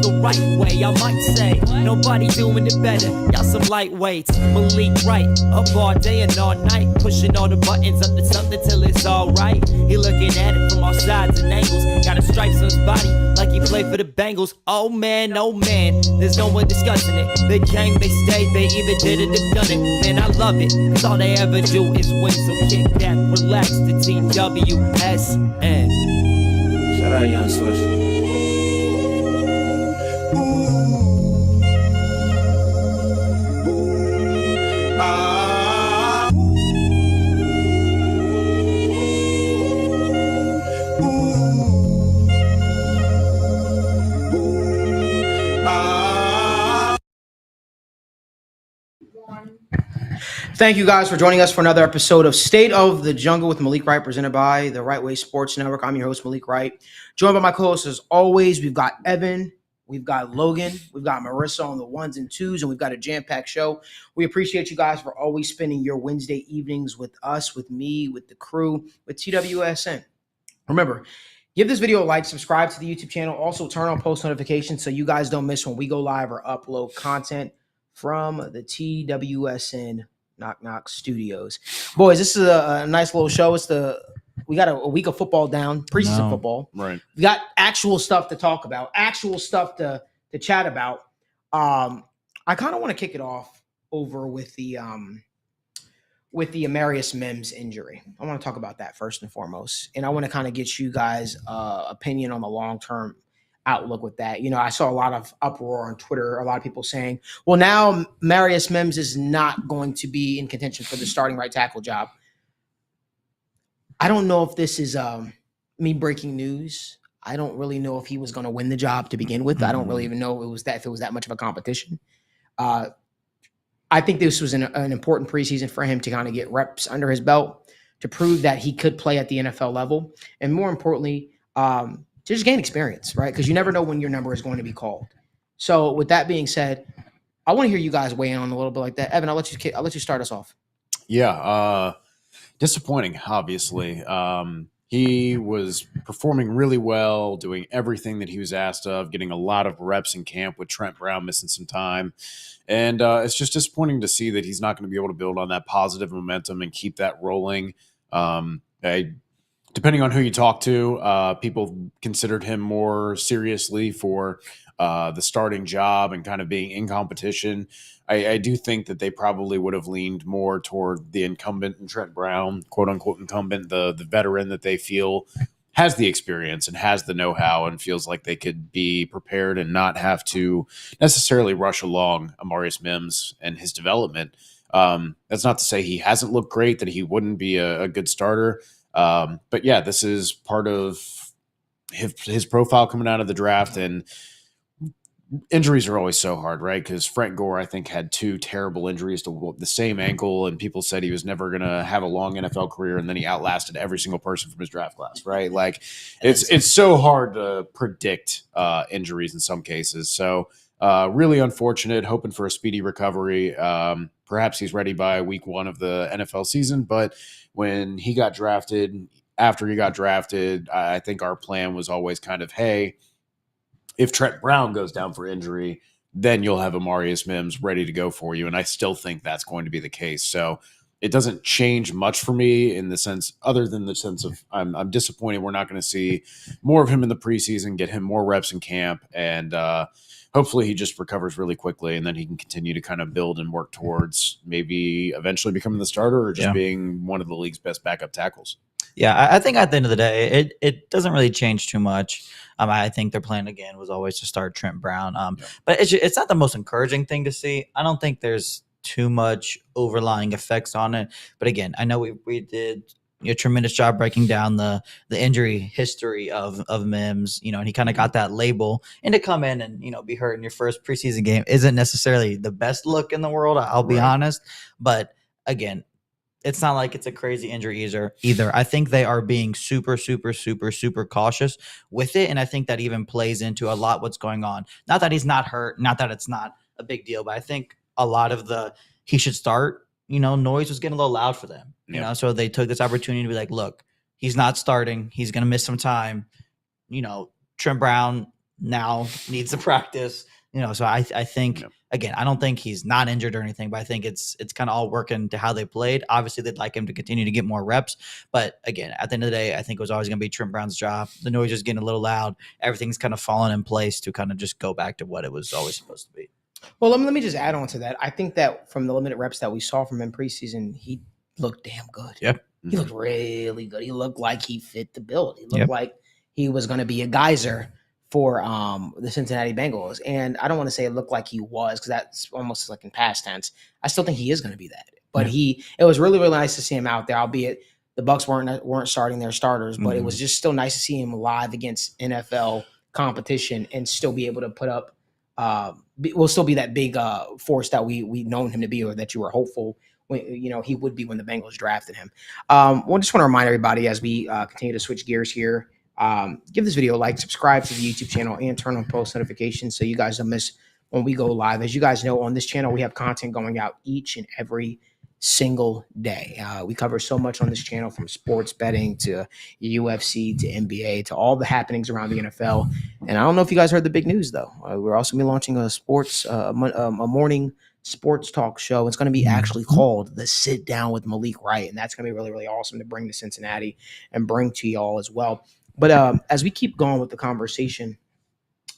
the right way, I might say. Nobody doing it better, y'all some lightweights. Malik Wright, up all day and all night, pushing all the buttons up to something till it's alright. He looking at it from all sides and angles, got a stripes on his body like he played for the Bengals. Oh man, there's no one discussing it. They came, they stayed, they either did it or done it. Man, I love it, cause all they ever do is win. So kick back, relax, the TWSN. Shout out Young Swish. Thank you guys for joining us for another episode of State of the Jungle with Malik Wright, presented by the Right Way Sports Network. I'm your host, Malik Wright. Joined by my co-hosts as always. We've got Evan, we've got Logan, we've got Marissa on the ones and twos, and we've got a jam-packed show. We appreciate you guys for always spending your Wednesday evenings with us, with me, with the crew, with TWSN. Remember, give this video a like, subscribe to the YouTube channel. Also, turn on post notifications so you guys don't miss when we go live or upload content from the TWSN Knock Knock Studios. Boys, this is a nice little show. We got a week of football down, preseason football. Right. We got actual stuff to talk about, actual stuff to chat about. I kind of want to kick it off over with the Amarius Mims injury. I want to talk about that first and foremost, and I want to kind of get you guys' opinion on the long-term outlook with that. You know, I saw a lot of uproar on Twitter, a lot of people saying, well, now Amarius Mims is not going to be in contention for the starting right tackle job. I don't know if this is me breaking news. I don't really know if he was going to win the job to begin with. I don't really even know if it was that much of a competition. I think this was an important preseason for him to kind of get reps under his belt, to prove that he could play at the NFL level, and more importantly, to just gain experience, right? Because you never know when your number is going to be called. So with that being said, I want to hear you guys weigh in on a little bit like that. Evan, I'll let you start us off. Yeah, disappointing, obviously. He was performing really well, doing everything that he was asked of, getting a lot of reps in camp with Trent Brown missing some time. And it's just disappointing to see that he's not going to be able to build on that positive momentum and keep that rolling. Depending on who you talk to, people considered him more seriously for the starting job and kind of being in competition. I do think that they probably would have leaned more toward the incumbent in Trent Brown, quote unquote incumbent, the veteran that they feel has the experience and has the know-how and feels like they could be prepared and not have to necessarily rush along Amarius Mims and his development. That's not to say he hasn't looked great, that he wouldn't be a good starter. But yeah, this is part of his profile coming out of the draft, and injuries are always so hard, right? Because Frank Gore, I think, had 2 terrible injuries to the same ankle, and people said he was never going to have a long NFL career, and then he outlasted every single person from his draft class, right? Like it's so hard to predict injuries in some cases. So really unfortunate, hoping for a speedy recovery. Perhaps he's ready by week 1 of the NFL season, but when he got drafted, after he got drafted, I think our plan was always kind of, hey, if Trent Brown goes down for injury, then you'll have Amarius Mims ready to go for you. And I still think that's going to be the case. So it doesn't change much for me in the sense, other than the sense of I'm disappointed we're not going to see more of him in the preseason, get him more reps in camp, and hopefully he just recovers really quickly, and then he can continue to kind of build and work towards maybe eventually becoming the starter or just being one of the league's best backup tackles. Yeah, I think at the end of the day, it doesn't really change too much. I think their plan, again, was always to start Trent Brown. But it's not the most encouraging thing to see. I don't think there's too much overlying effects on it. But again, I know we did a tremendous job breaking down the injury history of Mims, and he kind of got that label, and to come in and, be hurt in your first preseason game isn't necessarily the best look in the world. I'll be honest. But again, it's not like it's a crazy injury either. I think they are being super, super, super, super cautious with it. And I think that even plays into a lot what's going on. Not that he's not hurt, not that it's not a big deal, but I think a lot of he should start, noise was getting a little loud for them. So they took this opportunity to be like, look, he's not starting. He's going to miss some time. Trent Brown, now needs to practice. So I think again, I don't think he's not injured or anything, but I think it's kind of all working to how they played. Obviously, they'd like him to continue to get more reps, but again, at the end of the day, I think it was always going to be Trent Brown's job. The noise is getting a little loud. Everything's kind of fallen in place to kind of just go back to what it was always supposed to be. Well, let me just add on to that. I think that from the limited reps that we saw from him preseason, he looked damn good. Yep. He looked really good. He looked like he fit the bill. He looked like he was going to be a geyser for the Cincinnati Bengals. And I don't want to say it looked like he was, because that's almost like in past tense. I still think he is going to be that. But it was really, really nice to see him out there, albeit the Bucs weren't starting their starters, but it was just still nice to see him live against NFL competition and still be able to put up will still be that big force that we've known him to be, or that you were hopeful he would be when the Bengals drafted him. We just want to remind everybody as we continue to switch gears here, give this video a like, subscribe to the YouTube channel, and turn on post notifications so you guys don't miss when we go live. As you guys know, on this channel, we have content going out each and every single day. We cover so much on this channel, from sports betting to UFC to NBA to all the happenings around the NFL. And I don't know if you guys heard the big news, though. We're also going to be launching a morning sports talk show. It's going to be actually called The Sit Down with Malik Wright, and that's going to be really, really awesome to bring to Cincinnati and bring to y'all as well. But as we keep going with the conversation,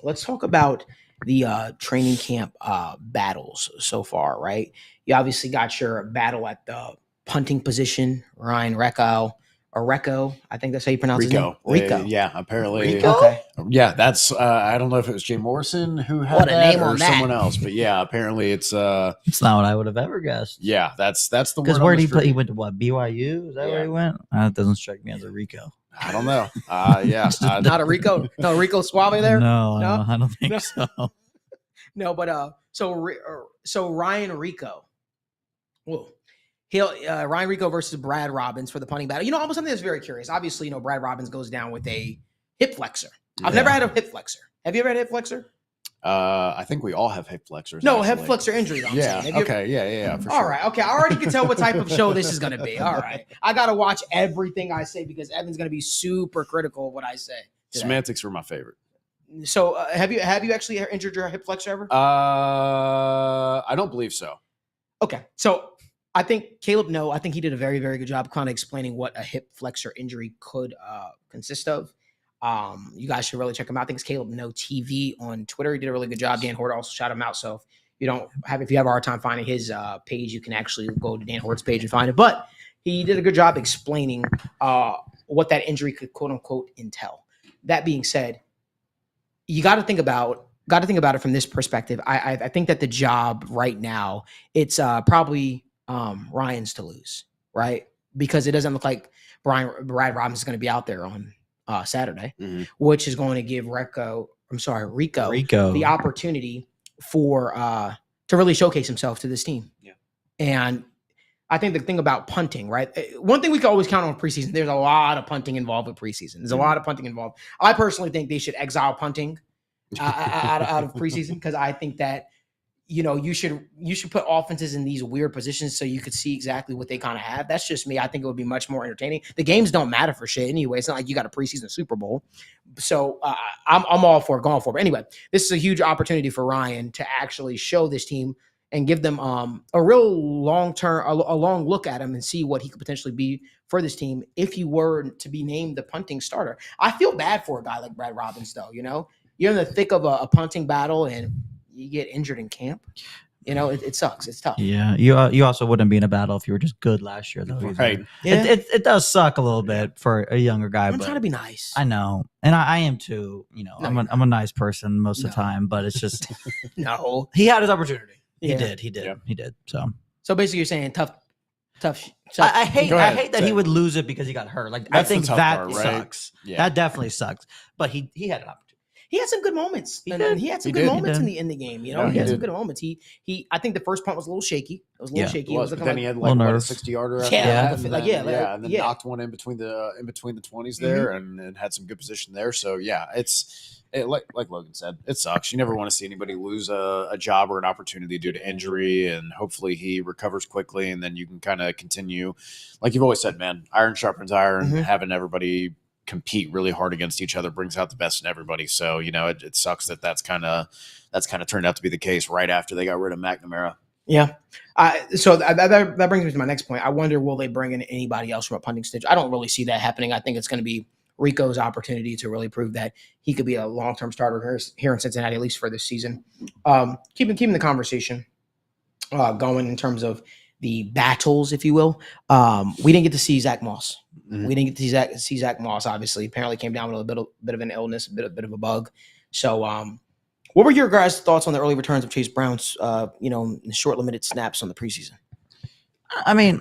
let's talk about the training camp battles so far, right? You obviously got your battle at the punting position, Ryan Recco, I think that's how you pronounce Rico. his name. Rico. Yeah, apparently. Rico? Okay. Yeah, that's I don't know if it was Jay Morrison who had What a that name or on that. someone else, but yeah, apparently it's It's not what I would have ever guessed. yeah, that's the word. Because on where the did he play? street. He went to what? BYU? Is that where he went? That doesn't strike me as a Rico. I don't know. Yeah, Not a Rico. No, Rico Suave there? No, No? I don't think No. so. No, but so Ryan Rico. Whoa. Ryan Rico versus Brad Robbins for the punting battle. Almost something that's very curious. Obviously, Brad Robbins goes down with a hip flexor. I've never had a hip flexor. Have you ever had a hip flexor? I think we all have hip flexors. No, actually. hip flexor injuries. I'm Yeah. saying. Have you Okay. Yeah. For All sure. right. Okay. I already can tell what type of show this is going to be. All right. I got to watch everything I say because Evan's going to be super critical of what I say today. Semantics were my favorite. So have you actually injured your hip flexor ever? I don't believe so. Okay. So I think Caleb, I think he did a very, very good job kind of explaining what a hip flexor injury could consist of. You guys should really check him out. I think it's Caleb No TV on Twitter. He did a really good job. Dan Hort also shout him out. So if you have a hard time finding his page, you can actually go to Dan Hort's page and find it. But he did a good job explaining what that injury could quote unquote entail. That being said, you got to think about it from this perspective. I think that the job right now, it's probably Ryan's to lose, right? Because it doesn't look like Brad Robbins is going to be out there on Saturday, which is going to give Rico the opportunity for to really showcase himself to this team. Yeah. And I think the thing about punting, right? One thing we can always count on preseason, there's a lot of punting involved with preseason. There's a lot of punting involved. I personally think they should exile punting out of preseason, because I think that you should put offenses in these weird positions so you could see exactly what they kind of have. That's just me. I think it would be much more entertaining. The games don't matter for shit anyway. It's not like you got a preseason Super Bowl. So I'm all for it, going for it. But anyway, this is a huge opportunity for Ryan to actually show this team and give them a real long-term, a long look at him and see what he could potentially be for this team if he were to be named the punting starter. I feel bad for a guy like Brad Robbins, though. You're in the thick of a punting battle and you get injured in camp. It sucks. It's tough. Yeah, you also wouldn't be in a battle if you were just good last year, though. Right. Yeah. It does suck a little bit for a younger guy. I'm but trying to be nice. I know, and I am too. I'm a nice person most of the time, but it's just No. he had his opportunity. Yeah. He did. Yeah. He did. So basically you're saying tough. I hate Go ahead. that he would lose it because he got hurt. Like, That's I think the tough that part, right? sucks. Yeah. That definitely sucks. But he had an opportunity. He had some good moments. He And did. he had some He good did. moments He in the game. Yeah, he he had some did. good moments. I think the first punt was a little shaky. It was a little Yeah, shaky. It was, looking but then he like, had Little like a nerves. 60-yarder. Yeah, and like, then, yeah, and then yeah. knocked one in between the twenties there, and had some good position there. So yeah, like Logan said, it sucks. You never want to see anybody lose a job or an opportunity due to injury, and hopefully he recovers quickly, and then you can kind of continue, like you've always said, man. Iron sharpens iron. Having everybody compete really hard against each other brings out the best in everybody. So, it sucks that's kind of turned out to be the case right after they got rid of McNamara. Yeah. So that brings me to my next point. I wonder, will they bring in anybody else from a punting stage? I don't really see that happening. I think it's going to be Rico's opportunity to really prove that he could be a long-term starter here in Cincinnati, at least for this season. Keeping the conversation going in terms of the battles, if you will. We didn't get to see Zach Moss. Mhm. We didn't get to see Zach Moss, obviously. Apparently came down with a bit of an illness, a bit of a bug. So what were your guys' thoughts on the early returns of Chase Brown's, short limited snaps on the preseason? I mean,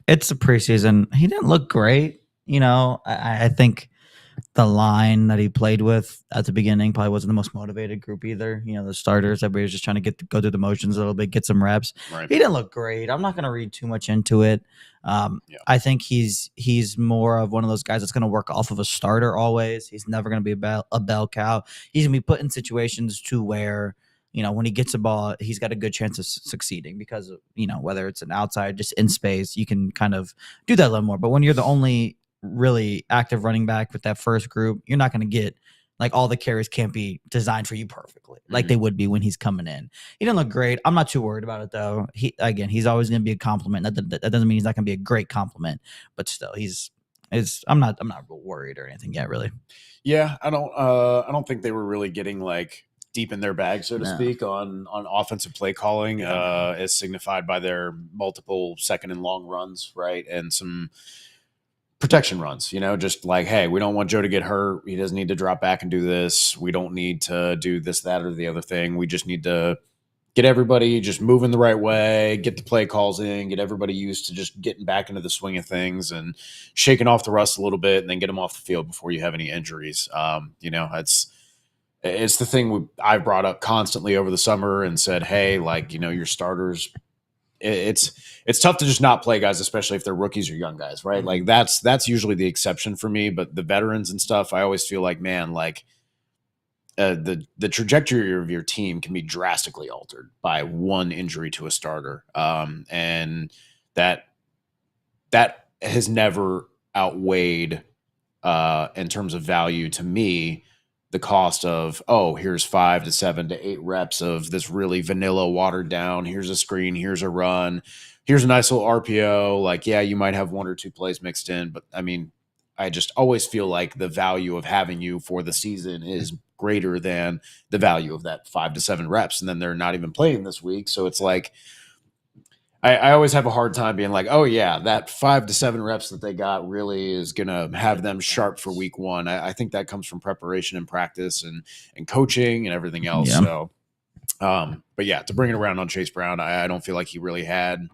it's a preseason. He didn't look great. I think the line that he played with at the beginning probably wasn't the most motivated group either. The starters, everybody was just trying to go through the motions a little bit, get some reps. Right. He didn't look great. I'm not going to read too much into it. I think he's more of one of those guys that's going to work off of a starter always. He's never going to be a bell cow. He's going to be put in situations to where, when he gets a ball, he's got a good chance of succeeding because, whether it's an outside, just in space, you can kind of do that a little more. But when you're the only really active running back with that first group, you're not going to get all the carries can't be designed for you perfectly like they would be when he's coming in. He didn't look great. I'm not too worried about it though. He's always going to be a compliment. That doesn't mean he's not going to be a great compliment, but still I'm not worried or anything yet, really. Yeah. I don't think they were really getting deep in their bag, so to speak, on offensive play calling, as signified by their multiple second and long runs, right? And some protection runs, just hey, we don't want Joe to get hurt. He doesn't need to drop back and do this. We don't need to do this, that, or the other thing. We just need to get everybody just moving the right way, get the play calls in, get everybody used to just getting back into the swing of things and shaking off the rust a little bit and then get them off the field before you have any injuries. It's the thing I brought up constantly over the summer and said, hey, your starters, it's tough to just not play guys, especially if they're rookies or young guys, right? That's usually the exception for me. But the veterans and stuff, I always feel the trajectory of your team can be drastically altered by one injury to a starter, and that has never outweighed in terms of value to me the cost of, here's 5 to 7 to 8 reps of this really vanilla watered down. Here's a screen. Here's a run. Here's a nice little RPO. You might have 1 or 2 plays mixed in, but I mean, I just always feel like the value of having you for the season is greater than the value of that 5 to 7 reps. And then they're not even playing this week. So it's I always have a hard time being that 5 to 7 reps that they got really is going to have them sharp for week 1. I think that comes from preparation and practice and coaching and everything else. Yeah. So, but yeah, to bring it around on Chase Brown, I don't feel like he really had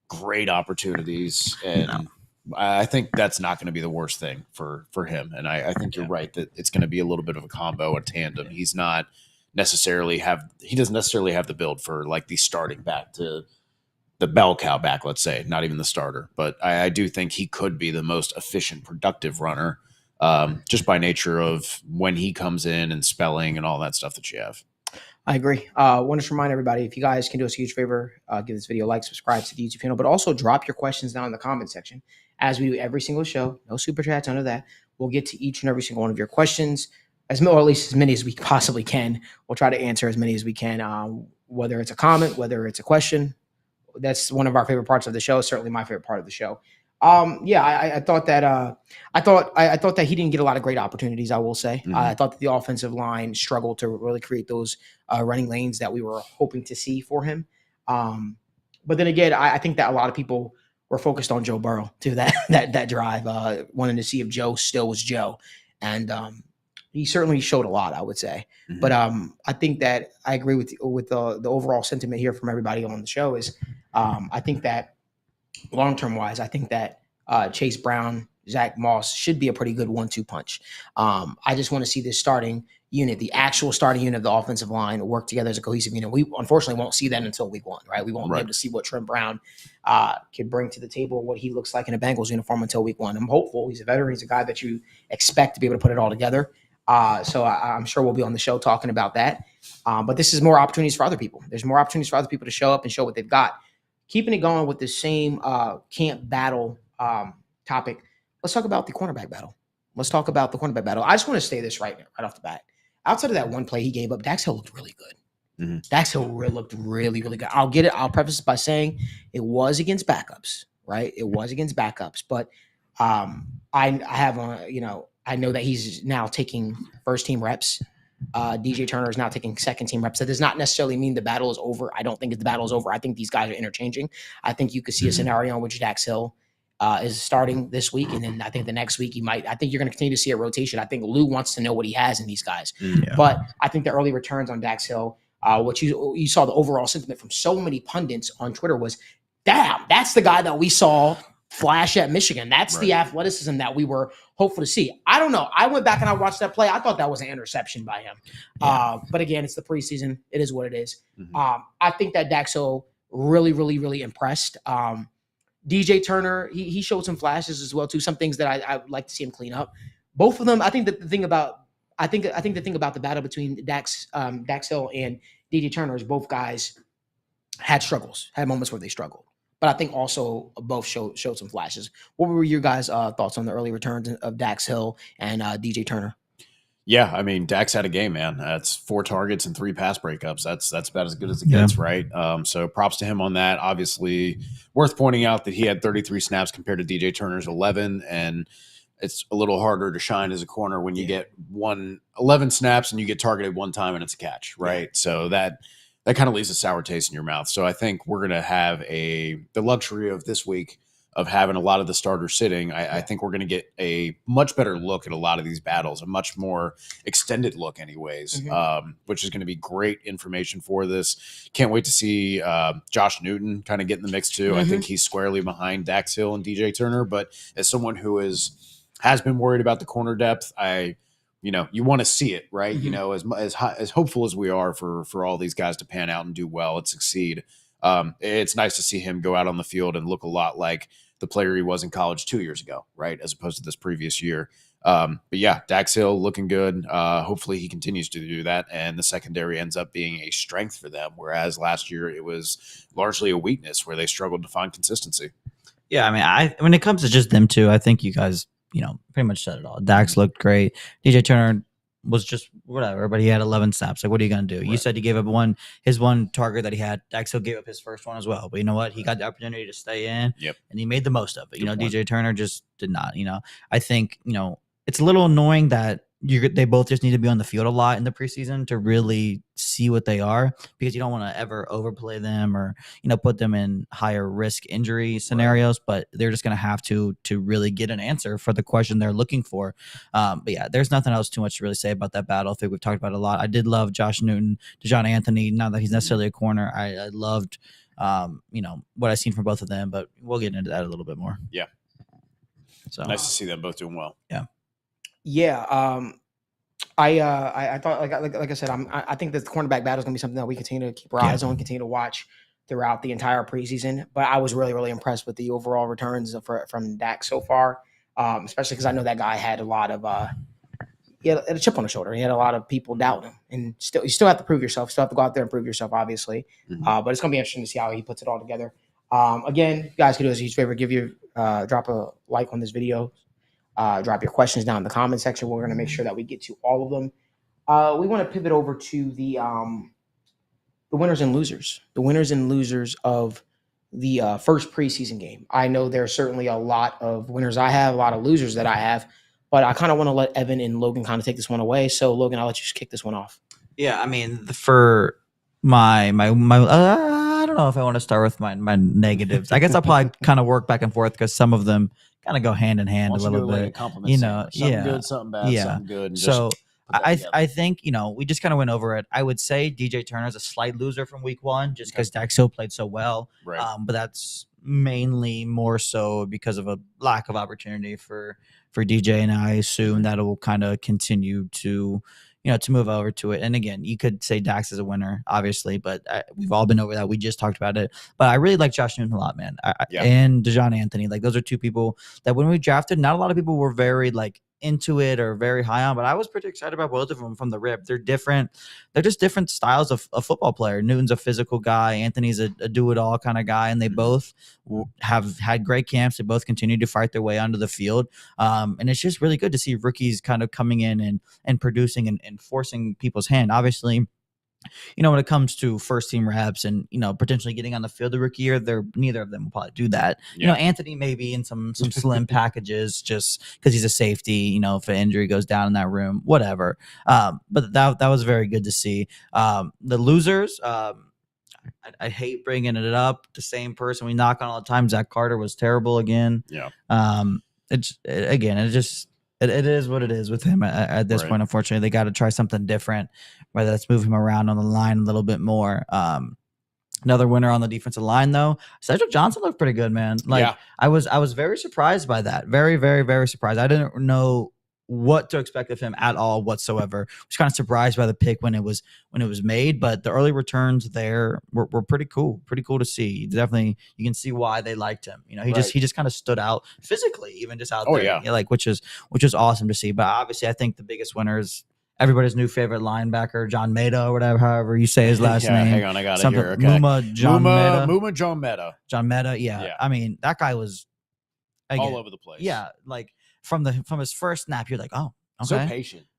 great opportunities. And I think that's not going to be the worst thing for him. And I think you're right that it's going to be a little bit of a combo, a tandem. He doesn't necessarily have the build for the starting back to the bell cow back, let's say, not even the starter. But I do think he could be the most efficient, productive runner, just by nature of when he comes in and spelling and all that stuff that you have. I agree. I want to remind everybody, if you guys can do us a huge favor, give this video a like, subscribe to the YouTube channel, but also drop your questions down in the comment section. As we do every single show, no super chats, none of that. We'll get to each and every single one of your questions, or at least as many as we possibly can. We'll try to answer as many as we can, whether it's a comment, whether it's a question. That's one of our favorite parts of the show. Certainly my favorite part of the show. I thought that he didn't get a lot of great opportunities, I will say. Mm-hmm. I thought that the offensive line struggled to really create those running lanes that we were hoping to see for him. But then again, I think that a lot of people were focused on Joe Burrow to that drive, wanting to see if Joe still was Joe. And he certainly showed a lot, I would say. Mm-hmm. But I think that I agree with the overall sentiment here from everybody on the show is I think that long-term wise, I think that Chase Brown, Zach Moss should be a pretty good 1-2 punch. I just want to see this starting unit, the actual starting unit of the offensive line, work together as a cohesive unit. We unfortunately won't see that until week 1, right? We won't be able to see what Trent Brown can bring to the table, what he looks like in a Bengals uniform until week 1. I'm hopeful. He's a veteran. He's a guy that you expect to be able to put it all together. So I'm sure we'll be on the show talking about that. But this is more opportunities for other people. There's more opportunities for other people to show up and show what they've got. Keeping it going with the same camp battle topic, let's talk about the cornerback battle. Let's talk about the cornerback battle. I just want to say this right off the bat. Outside of that one play he gave up, Dax Hill looked really good. Mm-hmm. Dax Hill looked really, really good. I'll preface it by saying it was against backups, right? It was against backups, but I have I know that he's now taking first team reps. DJ Turner is now taking second team reps. That does not necessarily mean the battle is over. I don't think the battle is over. I think these guys are interchanging. I think you could see a scenario in which Dax Hill is starting this week, and then I think the next week I think you're going to continue to see a rotation. I think Lou wants to know what he has in these guys, but I think the early returns on Dax Hill, what you saw the overall sentiment from so many pundits on Twitter was, damn, that's the guy that we saw flash at Michigan. That's the athleticism that we were hopeful to see. I don't know. I went back and I watched that play. I thought that was an interception by him. But again, it's the preseason. It is what it is. I think that Dax Hill really, really, really impressed. DJ Turner, he showed some flashes as well too. Some things that I would like to see him clean up. Both of them. I think that the thing about the battle between Dax Hill and DJ Turner is both guys had moments where they struggled. But I think also both showed some flashes. What were your guys' thoughts on the early returns of Dax Hill and DJ Turner? Yeah, I mean, Dax had a game, man. That's 4 targets and 3 pass breakups. That's about as good as it gets, right? So props to him on that. Obviously, worth pointing out that he had 33 snaps compared to DJ Turner's 11, and it's a little harder to shine as a corner when you get 11 snaps and you get targeted one time and it's a catch, right? So that kind of leaves a sour taste in your mouth. So I think we're going to have the luxury of this week of having a lot of the starters sitting. I think we're going to get a much better look at a lot of these battles, a much more extended look anyways, which is going to be great information for this. Can't wait to see Josh Newton kind of get in the mix too. I think he's squarely behind Dax Hill and DJ Turner, but as someone who has been worried about the corner depth, you want to see it, right? As hopeful as we are for all these guys to pan out and do well and succeed, it's nice to see him go out on the field and look a lot like the player he was in college 2 years ago, right? As opposed to this previous year. But yeah, Dax Hill looking good. Hopefully he continues to do that, and the secondary ends up being a strength for them, whereas last year it was largely a weakness where they struggled to find consistency. Yeah, I mean, when it comes to just them two, I think you guys pretty much said it all. Dax looked great. DJ Turner was just whatever, but he had 11 snaps. Like, what are you going to do? Right. You said he gave up his one target that he had. Dax Hill gave up his first one as well. But you know what? He got the opportunity to stay in, and he made the most of it. Good point. DJ Turner just did not. I think, it's a little annoying that they both just need to be on the field a lot in the preseason to really see what they are, because you don't want to ever overplay them or put them in higher risk injury scenarios. But they're just going to have to really get an answer for the question they're looking for. But yeah, there's nothing else too much to really say about that battle. I think we've talked about it a lot. I did love Josh Newton, DeJohn Anthony. Not that he's necessarily a corner. I loved what I've seen from both of them, but we'll get into that a little bit more. Yeah. So nice to see them both doing well. Yeah. Yeah, I thought like I said, I think that the cornerback battle is going to be something that we continue to keep our eyes on, continue to watch throughout the entire preseason. But I was really, really impressed with the overall returns from Dax so far, especially because I know that guy had a lot of he had a chip on his shoulder. He had a lot of people doubting him, and you still have to prove yourself. Still have to go out there and prove yourself, obviously. But it's going to be interesting to see how he puts it all together. Again, you guys can do us a huge favor, drop a like on this video. Drop your questions down in the comment section. We're going to make sure that we get to all of them. We want to pivot over to the winners and losers. The winners and losers of the first preseason game. I know there's certainly a lot of winners I have, a lot of losers that I have, but I kind of want to let Evan and Logan kind of take this one away. So, Logan, I'll let you just kick this one off. Yeah, I mean, for my I don't know if I want to start with my negatives. I guess I'll probably kind of work back and forth because some of them kind of go hand in hand a little bit. Something good, something bad, something good. And so I think, we just kind of went over it. I would say DJ Turner is a slight loser from week 1 just because Dax Hill played so well. Right. But that's mainly more so because of a lack of opportunity for DJ, and I assume that it will kind of continue to to move over to it. And again, you could say Dax is a winner, obviously, but we've all been over that. We just talked about it. But I really like Josh Newton a lot, man. And DeJohn Anthony. Like, those are two people that when we drafted, not a lot of people were very, into it or very high on, but I was pretty excited about both of them from the rip. They're different. They're just different styles of a football player. Newton's a physical guy. Anthony's a do-it-all kind of guy, and they both have had great camps. They both continue to fight their way onto the field. And it's just really good to see rookies kind of coming in and producing and forcing people's hand. Obviously, when it comes to first team reps and, potentially getting on the field the rookie year, neither of them will probably do that. Yeah. Anthony may be in some slim packages just because he's a safety, if an injury goes down in that room, whatever. But that was very good to see. The losers, I hate bringing it up. The same person we knock on all the time, Zach Carter, was terrible again. Yeah. It is what it is with him at this point. Unfortunately, they got to try something different, whether that's move him around on the line a little bit more. Another winner on the defensive line, though, Cedric Johnson looked pretty good, man. I was very surprised by that. Very, very, very surprised. I didn't know what to expect of him at all whatsoever. I was kind of surprised by the pick when it was made, but the early returns there were pretty cool to see. Definitely, you can see why they liked him. He just kind of stood out physically, even just out there. Yeah, which is awesome to see. But obviously, I think the biggest winner is everybody's new favorite linebacker, John Meda, or whatever, however you say his last name. Hang on, I got it here. Okay. Muma John Meda. John Meda, yeah. I mean, that guy was all over the place. Yeah, from his first snap, you're like, oh, okay. So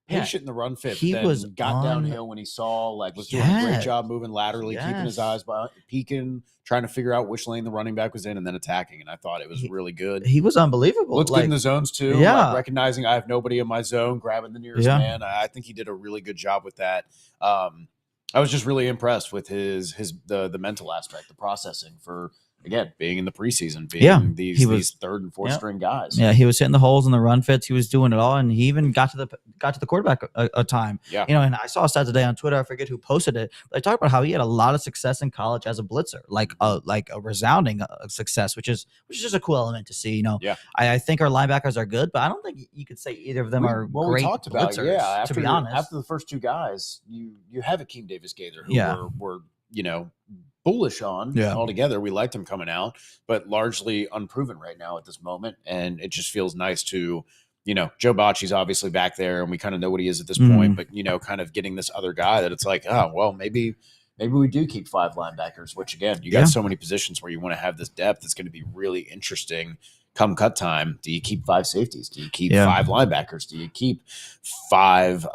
patient in the run fit. He got downhill when he saw, was doing a great job moving laterally, keeping his eyes peeking, trying to figure out which lane the running back was in, and then attacking. And I thought it was really good. He was unbelievable. Looked good in the zones too. Yeah, recognizing I have nobody in my zone, grabbing the nearest man. I think he did a really good job with that. I was just really impressed with the mental aspect, the processing for. Again, being in the preseason, being these third and fourth string guys. Yeah, he was hitting the holes in the run fits. He was doing it all, and he even got to the quarterback a time. Yeah, and I saw a stat today on Twitter. I forget who posted it, but they talked about how he had a lot of success in college as a blitzer, like a resounding success, which is just a cool element to see. I think our linebackers are good, but I don't think you could say either of them are great blitzers. To be honest, after the first two guys, you have Akeem Davis-Gaither, who we're bullish on altogether. We liked him coming out, but largely unproven right now at this moment. And it just feels nice to, Joe Bocce's obviously back there and we kind of know what he is at this point, but, kind of getting this other guy that it's like, oh, well, maybe we do keep 5 linebackers, which again, you got so many positions where you want to have this depth. It's going to be really interesting come cut time. Do you keep 5 safeties? Do you keep 5 linebackers? Do you keep 5,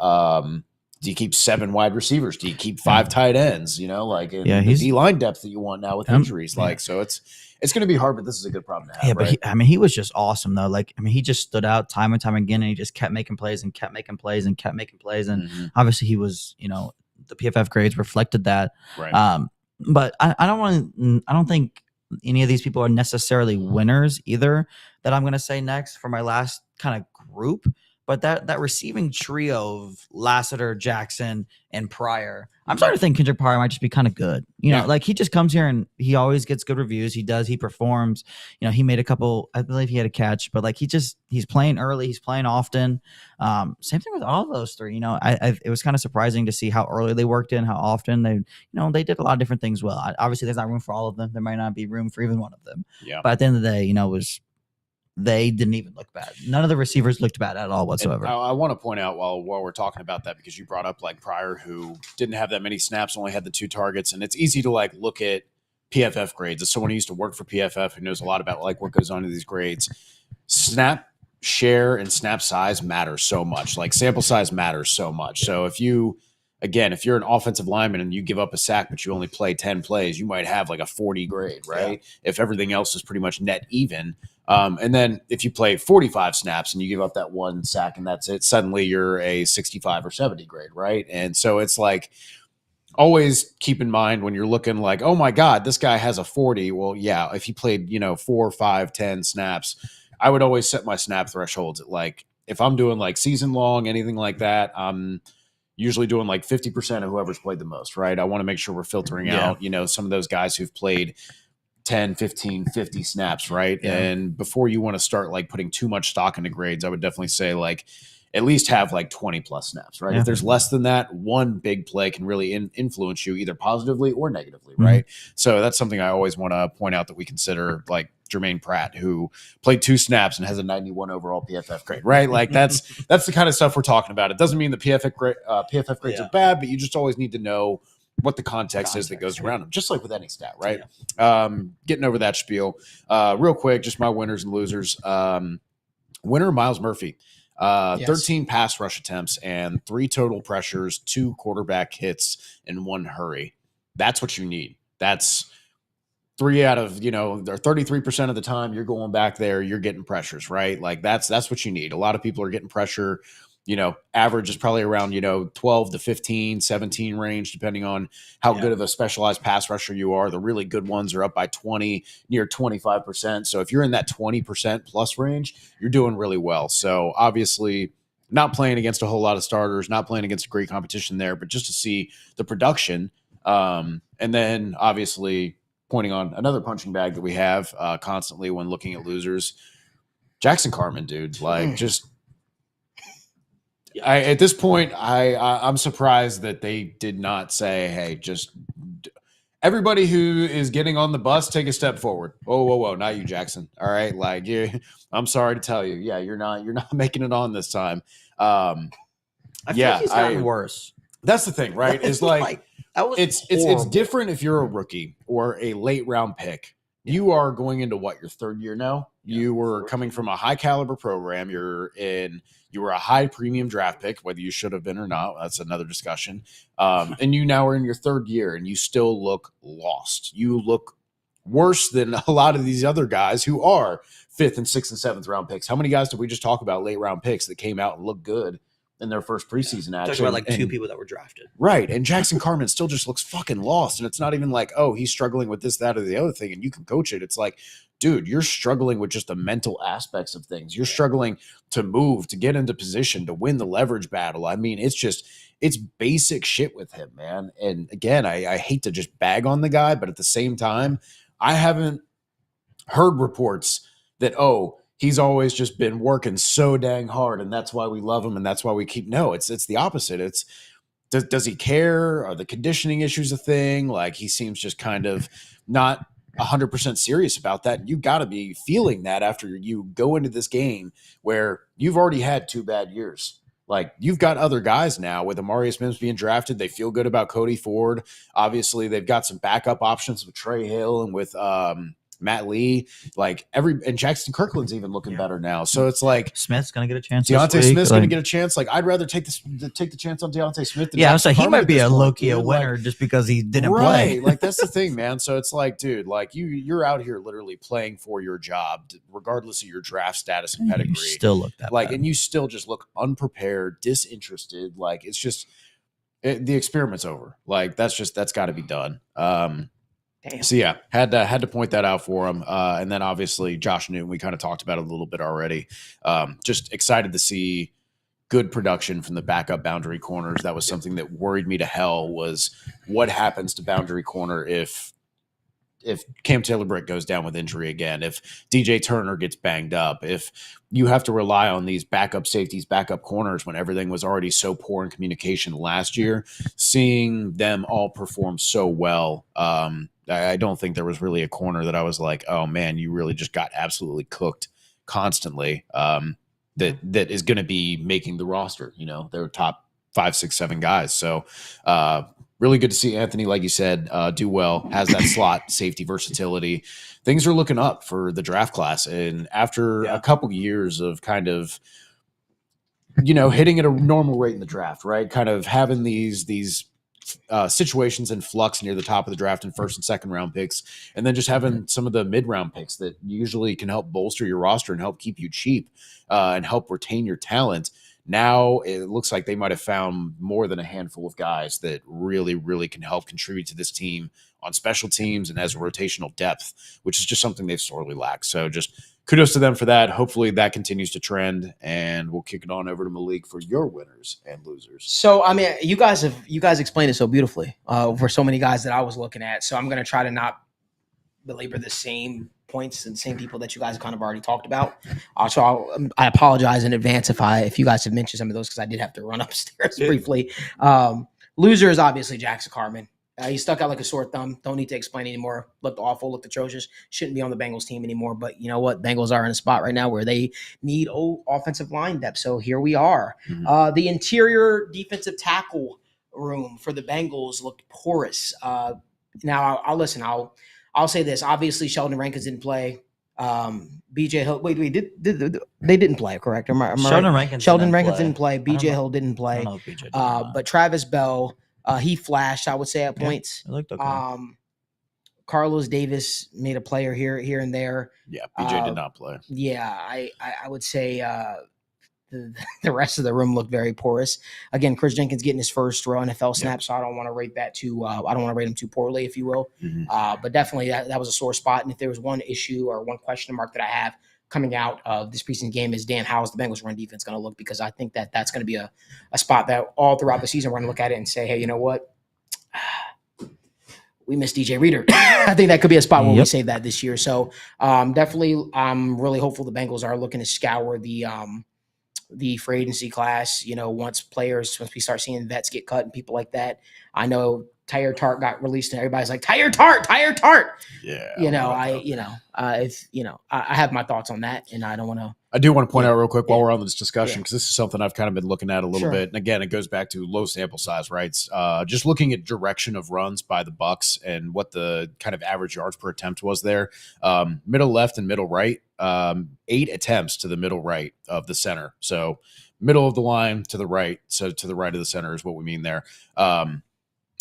do you keep 7 wide receivers? Do you keep 5 tight ends? The D-line depth that you want now with injuries. So it's going to be hard, but this is a good problem to have. Yeah, but he was just awesome though. He just stood out time and time again, and he just kept making plays and kept making plays and kept making plays. And obviously, he was, the PFF grades reflected that. Right. But I don't think any of these people are necessarily winners either. That I'm going to say next for my last kind of group. But that receiving trio of Lassiter, Jackson, and Pryor, I'm starting to think Kendrick Pryor might just be kind of good. He just comes here and he always gets good reviews. He performs. He made a couple, I believe he had a catch, but he's playing early, he's playing often. Same thing with all of those 3. It was kind of surprising to see how early they worked in, how often they did a lot of different things well. Obviously, there's not room for all of them. There might not be room for even one of them. Yeah. But at the end of the day, they didn't even look bad. None of the receivers looked bad at all whatsoever. I want to point out while we're talking about that, because you brought up Pryor, who didn't have that many snaps, only had the 2 targets. And it's easy to look at PFF grades. As someone who used to work for PFF who knows a lot about what goes on in these grades, snap share and snap size matters so much. Sample size matters so much. So if you're an offensive lineman and you give up a sack, but you only play 10 plays, you might have a 40 grade, right? Yeah. If everything else is pretty much net even. And then if you play 45 snaps and you give up that 1 sack and that's it, suddenly you're a 65 or 70 grade, right? And so it's always keep in mind when you're looking oh my God, this guy has a 40. Well, yeah, if he played, 4, 5, 10 snaps, I would always set my snap thresholds at if I'm doing season long, anything like that, I'm usually doing 50% of whoever's played the most, right? I want to make sure we're filtering out, some of those guys who've played 10, 15, 50 snaps, right? Yeah. And before you want to start putting too much stock into grades, I would definitely say at least have like 20 plus snaps, right? Yeah. If there's less than that, one big play can really influence you either positively or negatively, right? So that's something I always want to point out that we consider, like Jermaine Pratt, who played 2 snaps and has a 91 overall PFF grade, right? Like that's the kind of stuff we're talking about. It doesn't mean the PFF grades are bad, but you just always need to know what the context is that goes around them, just like with any stat, right? Getting over that spiel. Real quick, just my winners and losers. Winner, Miles Murphy. 13 pass rush attempts and 3 total pressures, 2 quarterback hits, and 1 hurry. That's what you need. That's 3 out of, or 33% of the time you're going back there, you're getting pressures, right? Like that's what you need. A lot of people are getting pressure. Average is probably around, 12 to 15, 17 range, depending on how good of a specialized pass rusher you are. The really good ones are up by 20, near 25%. So if you're in that 20% plus range, you're doing really well. So obviously not playing against a whole lot of starters, not playing against a great competition there, but just to see the production. And then obviously pointing on another punching bag that we have constantly when looking at losers, Jackson Carman, dude, like just, at this point, I'm surprised that they did not say, "Hey, just everybody who is getting on the bus, take a step forward." Whoa, not you, Jackson. All right, like I'm sorry to tell you, you're not making it on this time. I feel like he's gotten worse. That's the thing, right? It's like that was it's different if you're a rookie or a late round pick. You are going into your 3rd year now. You were coming from a high caliber program. You were a high premium draft pick, whether you should have been or not. That's another discussion. And you now are in your 3rd year and you still look lost. You look worse than a lot of these other guys who are 5th and 6th and 7th round picks. How many guys did we just talk about late round picks that came out and looked good in their first preseason action? Talking about like 2 people that were drafted. Right. And Jackson Carman still just looks fucking lost. And it's not even like, oh, he's struggling with this, that, or the other thing, and you can coach it. It's like, dude, you're struggling with just the mental aspects of things. You're struggling to move, to get into position, to win the leverage battle. I mean, it's basic shit with him, man. And again, I hate to just bag on the guy, but at the same time, I haven't heard reports that, he's always just been working so dang hard, and that's why we love him, and that's why we keep. No, it's the opposite. It's does he care? Are the conditioning issues a thing? Like he seems just kind of not 100% serious about that. You got to be feeling that after you go into this game where you've already had 2 bad years. Like you've got other guys now with Amarius Mims being drafted. They feel good about Cody Ford. Obviously, they've got some backup options with Trey Hill and with Matt Lee, and Jackson Kirkland's even looking better now. So it's like Smith's gonna get a chance. Deontay Smith's gonna get a chance. Like I'd rather take the chance on Deontay Smith. Than I'm saying he might be a low-key a point, winner just because he didn't play. Like that's the thing, man. So it's like, dude, like you're out here literally playing for your job, regardless of your draft status and pedigree. You still look that bad. And you still just look unprepared, disinterested. Like it's just the experiment's over. Like that's got to be done. Damn. So yeah, had to point that out for him. And then obviously Josh Newton, we kind of talked about it a little bit already. Just excited to see good production from the backup boundary corners. That was something that worried me to hell, was what happens to boundary corner if Cam Taylor-Britt goes down with injury again, if DJ Turner gets banged up, if you have to rely on these backup safeties, backup corners when everything was already so poor in communication last year. Seeing them all perform so well, I don't think there was really a corner that I was like, oh man, you really just got absolutely cooked constantly. That is going to be making the roster. They're top 5, 6, 7 guys. So really good to see Anthony, like you said, do well. Has that slot safety versatility. Things are looking up for the draft class. And after a couple years of kind of hitting at a normal rate in the draft, right? Kind of having these situations in flux near the top of the draft in 1st and 2nd round picks, and then just having some of the mid-round picks that usually can help bolster your roster and help keep you cheap and help retain your talent. Now it looks like they might have found more than a handful of guys that really, really can help contribute to this team on special teams and as a rotational depth, which is just something they've sorely lacked. So just kudos to them for that. Hopefully that continues to trend, and we'll kick it on over to Malik for your winners and losers. So, I mean, you guys explained it so beautifully for so many guys that I was looking at. So I'm going to try to not belabor the same points and the same people that you guys kind of already talked about. So I apologize in advance if you guys have mentioned some of those because I did have to run upstairs briefly. Loser is obviously Jackson Carman. He stuck out like a sore thumb. Don't need to explain anymore. Looked awful. Looked atrocious. Shouldn't be on the Bengals team anymore. But you know what? Bengals are in a spot right now where they need offensive line depth. So here we are. Mhm. The interior defensive tackle room for the Bengals looked porous. Now I'll listen. I'll say this. Obviously, Sheldon Rankins didn't play. BJ Hill. Wait. They didn't play. Correct? Am I Sheldon right? Rankins. Sheldon Rankins didn't play. don't BJ know. Hill didn't I play. don't know if BJ did or not. But Travis Bell, he flashed. I would say at Yeah, points. it looked okay. Carlos Davis made a player here and there. Yeah, BJ did not play. Yeah, I would say the rest of the room looked very porous. Again, Chris Jenkins getting his first real NFL snap, so I don't want to rate that too. I don't want to rate him too poorly, if you will. But definitely that was a sore spot. And if there was one issue or one question mark that I have coming out of this preseason game is, Dan, how is the Bengals run defense going to look? Because I think that's going to be a spot that all throughout the season we're going to look at it and say, hey, you know what? We miss DJ Reader. I think that could be a spot where we save that this year. So definitely, I'm really hopeful the Bengals are looking to scour the free agency class. You know, once we start seeing vets get cut and people like that. I know Tyre Tart got released and everybody's like, Tyre Tart. Yeah. I have my thoughts on that, and I don't want to. I do want to point out real quick while we're on this discussion, because this is something I've kind of been looking at a little Sure. bit. And again, it goes back to low sample size, right? Just looking at direction of runs by the Bucks and what the kind of average yards per attempt was there. Middle left and middle right, 8 attempts to the middle right of the center. So middle of the line to the right. So to the right of the center is what we mean there.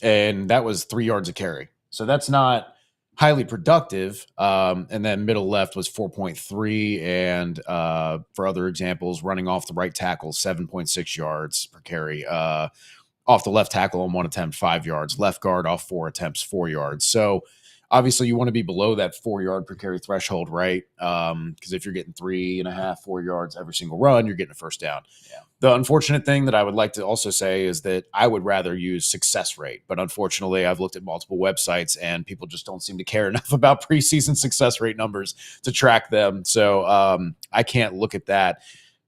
And that was 3 yards a carry. So that's not highly productive. And then middle left was 4.3. And for other examples, running off the right tackle, 7.6 yards per carry. Off the left tackle on 1 attempt, 5 yards. Left guard off 4 attempts, 4 yards. So obviously you want to be below that 4 yard per carry threshold, right? Because if you're getting 3.5, 4 yards every single run, you're getting a first down. Yeah. The unfortunate thing that I would like to also say is that I would rather use success rate. But unfortunately, I've looked at multiple websites and people just don't seem to care enough about preseason success rate numbers to track them. So I can't look at that.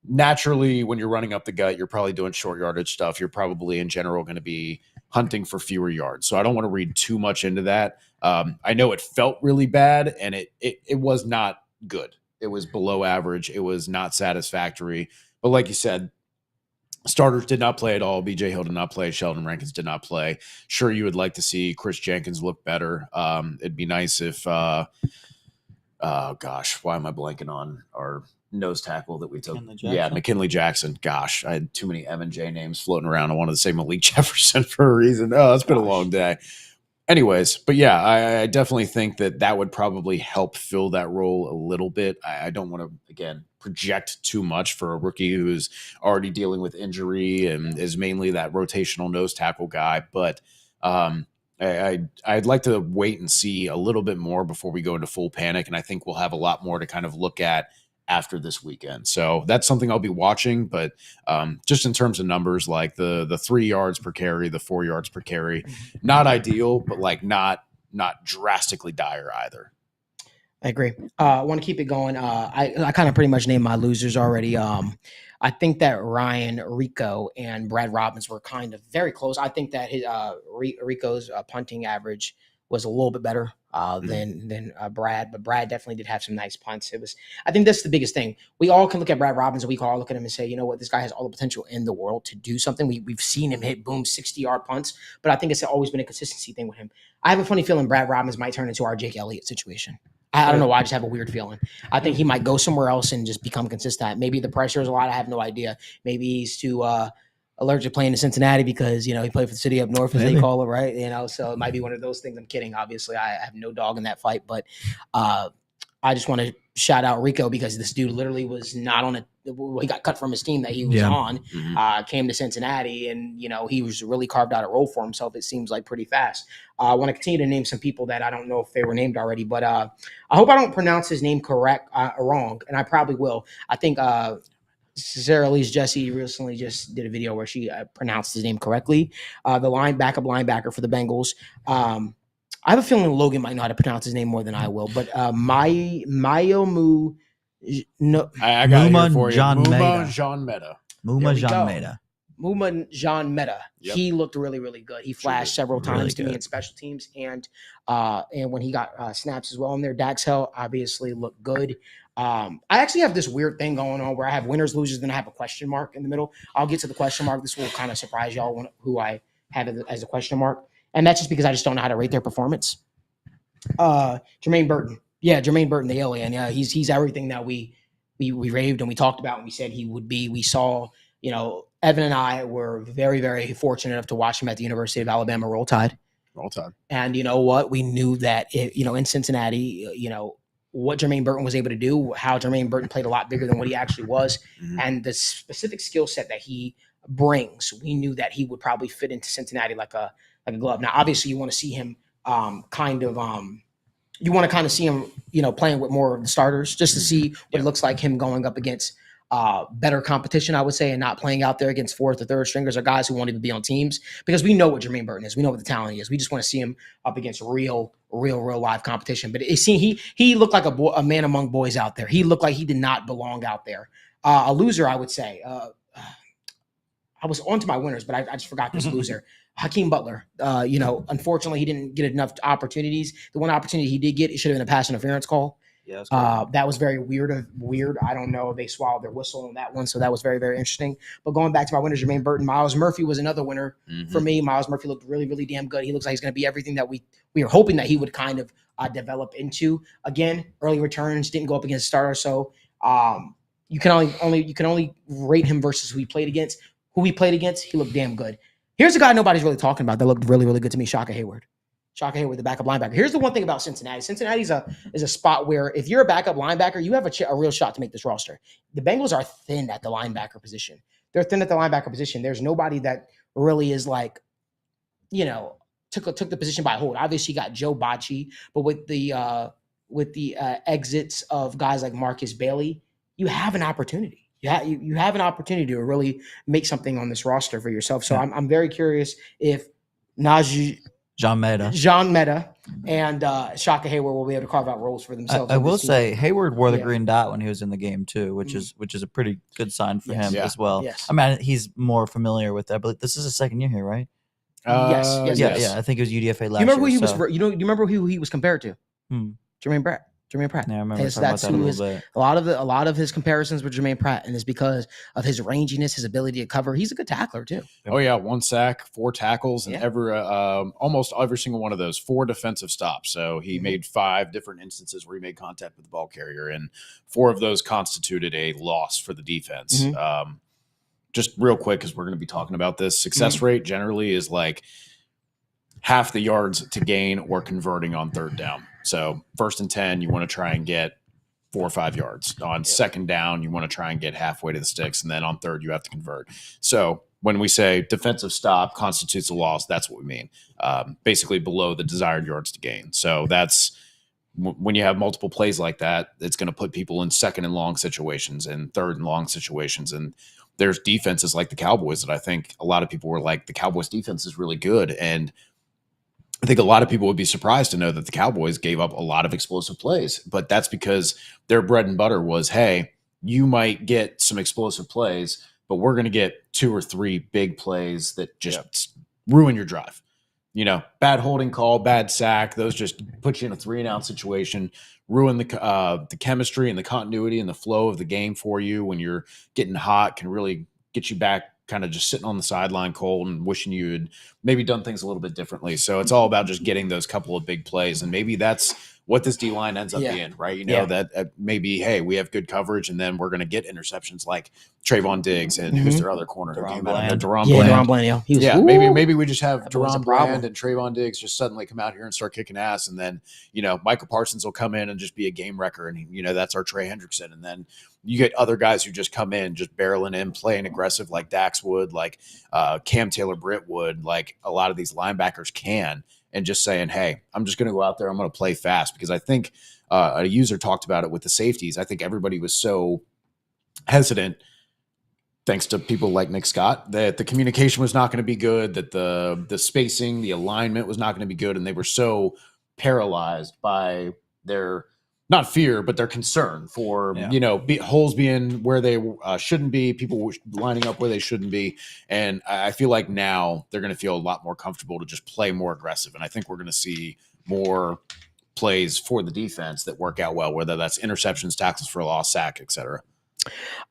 Naturally, when you're running up the gut, you're probably doing short yardage stuff. You're probably in general going to be hunting for fewer yards. So I don't want to read too much into that. I know it felt really bad, and it was not good. It was below average. It was not satisfactory. But like you said, starters did not play at all. BJ Hill did not play. Sheldon Rankins did not play. Sure, you would like to see Chris Jenkins look better. It'd be nice if why am I blanking on our nose tackle that we took? Yeah, McKinley Jackson. Gosh, I had too many M and J names floating around. I wanted to say Malik Jefferson for a reason. Oh, it's been a long day. Anyways, but yeah, I definitely think that would probably help fill that role a little bit. I don't want to, again, project too much for a rookie who's already dealing with injury and is mainly that rotational nose tackle guy. But I'd like to wait and see a little bit more before we go into full panic. And I think we'll have a lot more to kind of look at after this weekend. So that's something I'll be watching. But just in terms of numbers, like the 3 yards per carry, the 4 yards per carry, not ideal, but like not drastically dire either. I agree. I want to keep it going. I kind of pretty much named my losers already. I think that Ryan, Rico, and Brad Robbins were kind of very close. I think that his Rico's punting average was a little bit better than Brad, but Brad definitely did have some nice punts. I think that's the biggest thing. We all can look at Brad Robbins and we can all look at him and say, you know what, this guy has all the potential in the world to do something. We've seen him hit 60-yard punts, but I think it's always been a consistency thing with him. I have a funny feeling Brad Robbins might turn into our Jake Elliott situation. I don't know why. I just have a weird feeling. I think he might go somewhere else and just become consistent. Maybe the pressure is a lot. I have no idea. Maybe he's too allergic to playing in Cincinnati because, he played for the city up north, as they call it, right? So it might be one of those things. I'm kidding. Obviously, I have no dog in that fight. But I just want to shout out Rico because this dude literally was not on he got cut from his team that he was on, came to Cincinnati, and, he was really carved out a role for himself, it seems like, pretty fast. I want to continue to name some people that I don't know if they were named already, but I hope I don't pronounce his name wrong, and I probably will. I think Sarah Lee's Jesse recently just did a video where she pronounced his name correctly. The backup linebacker for the Bengals. I have a feeling Logan might know how to pronounce his name more than I will, but Mayomu. No, I got it here Muma for you. John Meta. Muma Jean Meta. There Muma we Jean go. Meta. Muma Jean Meta. Yep. He looked really, really good. He flashed several Really times to me good. in special teams, and when he got snaps as well in there. Dax Hill obviously looked good. I actually have this weird thing going on where I have winners, losers, then I have a question mark in the middle. I'll get to the question mark. This will kind of surprise y'all who I have as a question mark, and that's just because I just don't know how to rate their performance. Jermaine Burton. Yeah, Jermaine Burton, the alien. Yeah, he's everything that we raved and we talked about and we said he would be. We saw, Evan and I were very, very fortunate enough to watch him at the University of Alabama Roll Tide. All time. And you know what? We knew that, in Cincinnati, what Jermaine Burton was able to do, how Jermaine Burton played a lot bigger than what he actually was, and the specific skill set that he brings. We knew that he would probably fit into Cincinnati like a glove. Now, obviously, you want to see him see him, playing with more of the starters just to see what it looks like him going up against better competition, I would say, and not playing out there against fourth or third stringers or guys who won't even be on teams, because we know what Jermaine Burton is. We know what the talent is. We just want to see him up against real live competition. But he looked like a man among boys out there. He looked like he did not belong out there. A loser, I would say. I was on to my winners, but I just forgot this loser. Hakeem Butler, unfortunately, he didn't get enough opportunities. The one opportunity he did get, it should have been a pass interference call. Yeah, that was very weird. I don't know. They swallowed their whistle on that one, so that was very, very interesting. But going back to my winners, Jermaine Burton, Miles Murphy was another winner for me. Miles Murphy looked really, really damn good. He looks like he's going to be everything that we were hoping that he would kind of develop into. Again, early returns, didn't go up against a starter, so you can only rate him versus who he played against. Who he played against, he looked damn good. Here's a guy nobody's really talking about that looked really, really good to me, Shaka Hayward. Shaka Hayward, the backup linebacker. Here's the one thing about Cincinnati. Cincinnati is a spot where if you're a backup linebacker, you have a real shot to make this roster. The Bengals are thin at the linebacker position. They're thin at the linebacker position. There's nobody that really is like, took the position by hold. Obviously, you got Joe Bocci, but with the exits of guys like Marcus Bailey, you have an opportunity. You have an opportunity to really make something on this roster for yourself. So I'm very curious if Jean Meta and Shaka Hayward will be able to carve out roles for themselves. I will say Hayward wore the green dot when he was in the game too, which is a pretty good sign for him as well. Yes. I mean, he's more familiar with that, but this is his second year here, right? Yes. Yeah. I think it was UDFA last You remember year. who he was? You remember who he was compared to? Jermaine Pratt. Yeah, I remember talking about that a little bit. A lot of his comparisons with Jermaine Pratt, and it's because of his ranginess, his ability to cover. He's a good tackler too. Oh yeah, 1 sack, 4 tackles, and almost every single one of those 4 defensive stops. So he made 5 different instances where he made contact with the ball carrier, and 4 of those constituted a loss for the defense. Just real quick, because we're going to be talking about this, success rate generally is like half the yards to gain or converting on third down. So 1st and 10, you want to try and get 4 or 5 yards. On second down, you want to try and get halfway to the sticks. And then on third, you have to convert. So when we say defensive stop constitutes a loss, that's what we mean. Basically below the desired yards to gain. So that's when you have multiple plays like that, it's going to put people in second and long situations and third and long situations. And there's defenses like the Cowboys that I think a lot of people were like, the Cowboys defense is really good. And I think a lot of people would be surprised to know that the Cowboys gave up a lot of explosive plays, but that's because their bread and butter was, hey, you might get some explosive plays, but we're going to get 2 or 3 big plays that just ruin your drive. Bad holding call, bad sack, those just put you in a 3-and-out situation, ruin the chemistry and the continuity and the flow of the game for you when you're getting hot, can really get you back kind of just sitting on the sideline cold and wishing you had maybe done things a little bit differently. So it's all about just getting those couple of big plays. And maybe that's what this D-line ends up being, right? That maybe, hey, we have good coverage and then we're going to get interceptions like Trayvon Diggs and who's their other corner? Deron Bland. Deron Bland. Maybe we just have Deron Bland and Trayvon Diggs just suddenly come out here and start kicking ass. And then, Michael Parsons will come in and just be a game wrecker. And, that's our Trey Hendrickson. And then you get other guys who just come in, just barreling in, playing aggressive like Dax would, like Cam Taylor-Britt would, like a lot of these linebackers can, and just saying, hey, I'm just going to go out there. I'm going to play fast, because I think a user talked about it with the safeties. I think everybody was so hesitant, thanks to people like Nick Scott, that the communication was not going to be good, that the spacing, the alignment was not going to be good. And they were so paralyzed by their not fear, but their concern for holes being where they shouldn't be, people lining up where they shouldn't be, and I feel like now they're going to feel a lot more comfortable to just play more aggressive, and I think we're going to see more plays for the defense that work out well, whether that's interceptions, tackles for a loss, sack, etc.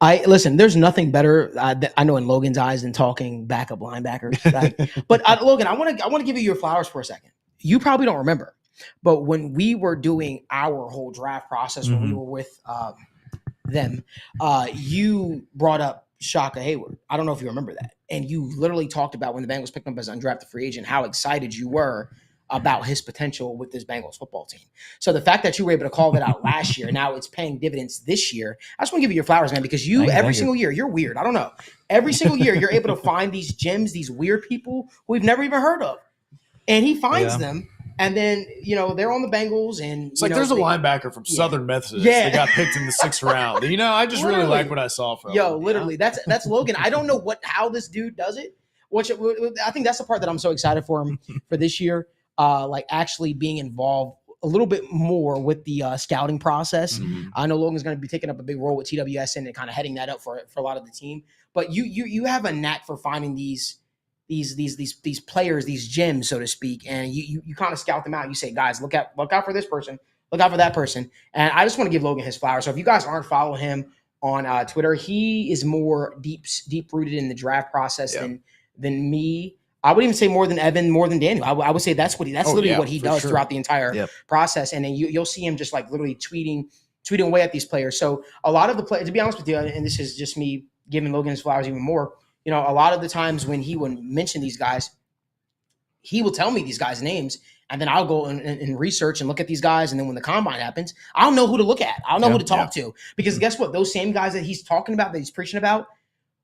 Listen. There's nothing better I know in Logan's eyes than talking backup linebackers. Right? But Logan, I want to give you your flowers for a second. You probably don't remember, but when we were doing our whole draft process, when we were with them, you brought up Shaka Hayward. I don't know if you remember that, and you literally talked about when the Bengals picked him up as an undrafted free agent, how excited you were about his potential with this Bengals football team. So the fact that you were able to call that out last year, now it's paying dividends this year. I just want to give you your flowers, man, because every single year, you're weird. I don't know. Every single year, you're able to find these gems, these weird people who we've never even heard of. And he finds them. And then, they're on the Bengals. And it's like there's a linebacker from Southern Methodist that got picked in the 6th round. I just really like what I saw from him. Literally, that's Logan. I don't know how this dude does it. I think that's the part that I'm so excited for him for this year. Like actually being involved a little bit more with the scouting process. I know Logan's going to be taking up a big role with TWSN and kind of heading that up for a lot of the team. But you have a knack for finding these players, these gems, so to speak, and you kind of scout them out. You say, guys, look out for this person, look out for that person. And I just want to give Logan his flowers. So if you guys aren't following him on Twitter, he is more deep rooted in the draft process than me. I would even say more than Evan, more than Daniel. I would say that's literally what he does throughout the entire process. And then you'll see him just like literally tweeting away at these players. So a lot of the players, to be honest with you, and this is just me giving Logan his flowers even more, a lot of the times when he would mention these guys, he will tell me these guys' names, and then I'll go and research and look at these guys. And then when the combine happens, I'll know who to look at. I'll know who to talk to. Because guess what? Those same guys that he's talking about, that he's preaching about,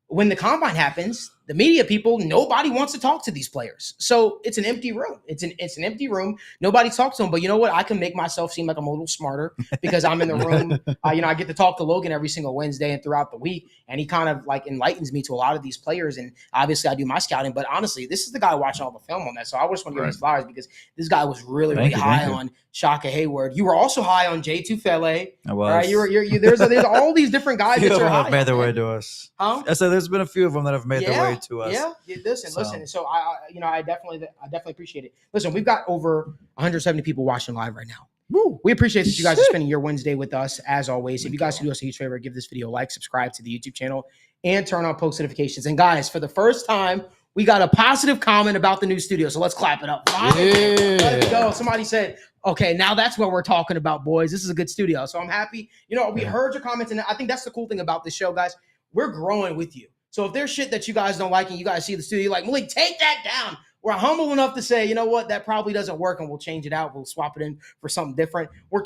when the combine happens, the media people, nobody wants to talk to these players. So it's an empty room. It's an empty room. Nobody talks to them. But you know what? I can make myself seem like I'm a little smarter because I'm in the room. I get to talk to Logan every single Wednesday and throughout the week. And he kind of like enlightens me to a lot of these players. And obviously I do my scouting. But honestly, this is the guy watching all the film on that. So I just want to give him his flowers because this guy was really high on Shaka Hayward. You were also high on J. Tufele. I was. Right? You're there's all these different guys that are high. Made their way to us. Huh? So there's been a few of them that have made their way to us. Yeah. Listen. So I definitely appreciate it. Listen, we've got over 170 people watching live right now. Woo. We appreciate that you guys are spending your Wednesday with us as always. If you guys could do us a huge favor, give this video a like, subscribe to the YouTube channel, and turn on post notifications. And guys, for the first time, we got a positive comment about the new studio. So let's clap it up. Let's go. Somebody said, okay, now that's what we're talking about, boys. This is a good studio. So I'm happy. We heard your comments, and I think that's the cool thing about this show, guys. We're growing with you. So if there's shit that you guys don't like and you guys see the studio, you're like, Malik, take that down. We're humble enough to say, you know what, that probably doesn't work, and we'll change it out. We'll swap it in for something different. We're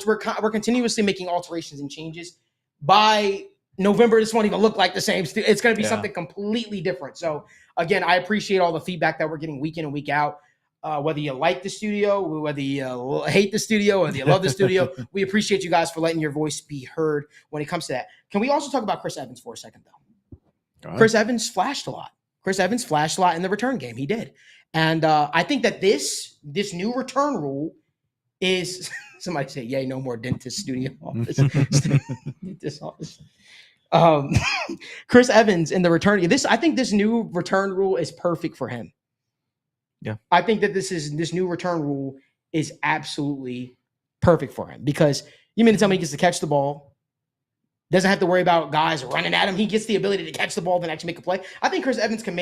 continuously making alterations and changes. By November, this won't even look like the same studio. It's going to be something completely different. So again, I appreciate all the feedback that we're getting week in and week out. Whether you like the studio, whether you hate the studio, whether you love the studio, we appreciate you guys for letting your voice be heard when it comes to that. Can we also talk about Chris Evans for a second, though? Chris Evans flashed a lot. In the return game. He did. And I think that this new return rule is – somebody say, yay, no more dentist studio office. Dentist office. Chris Evans in the return – I think this new return rule is perfect for him. Yeah. I think that this new return rule is absolutely perfect for him because you mean to tell me he gets to catch the ball, doesn't have to worry about guys running at him. He gets the ability to catch the ball and actually make a play. I think Chris Evans can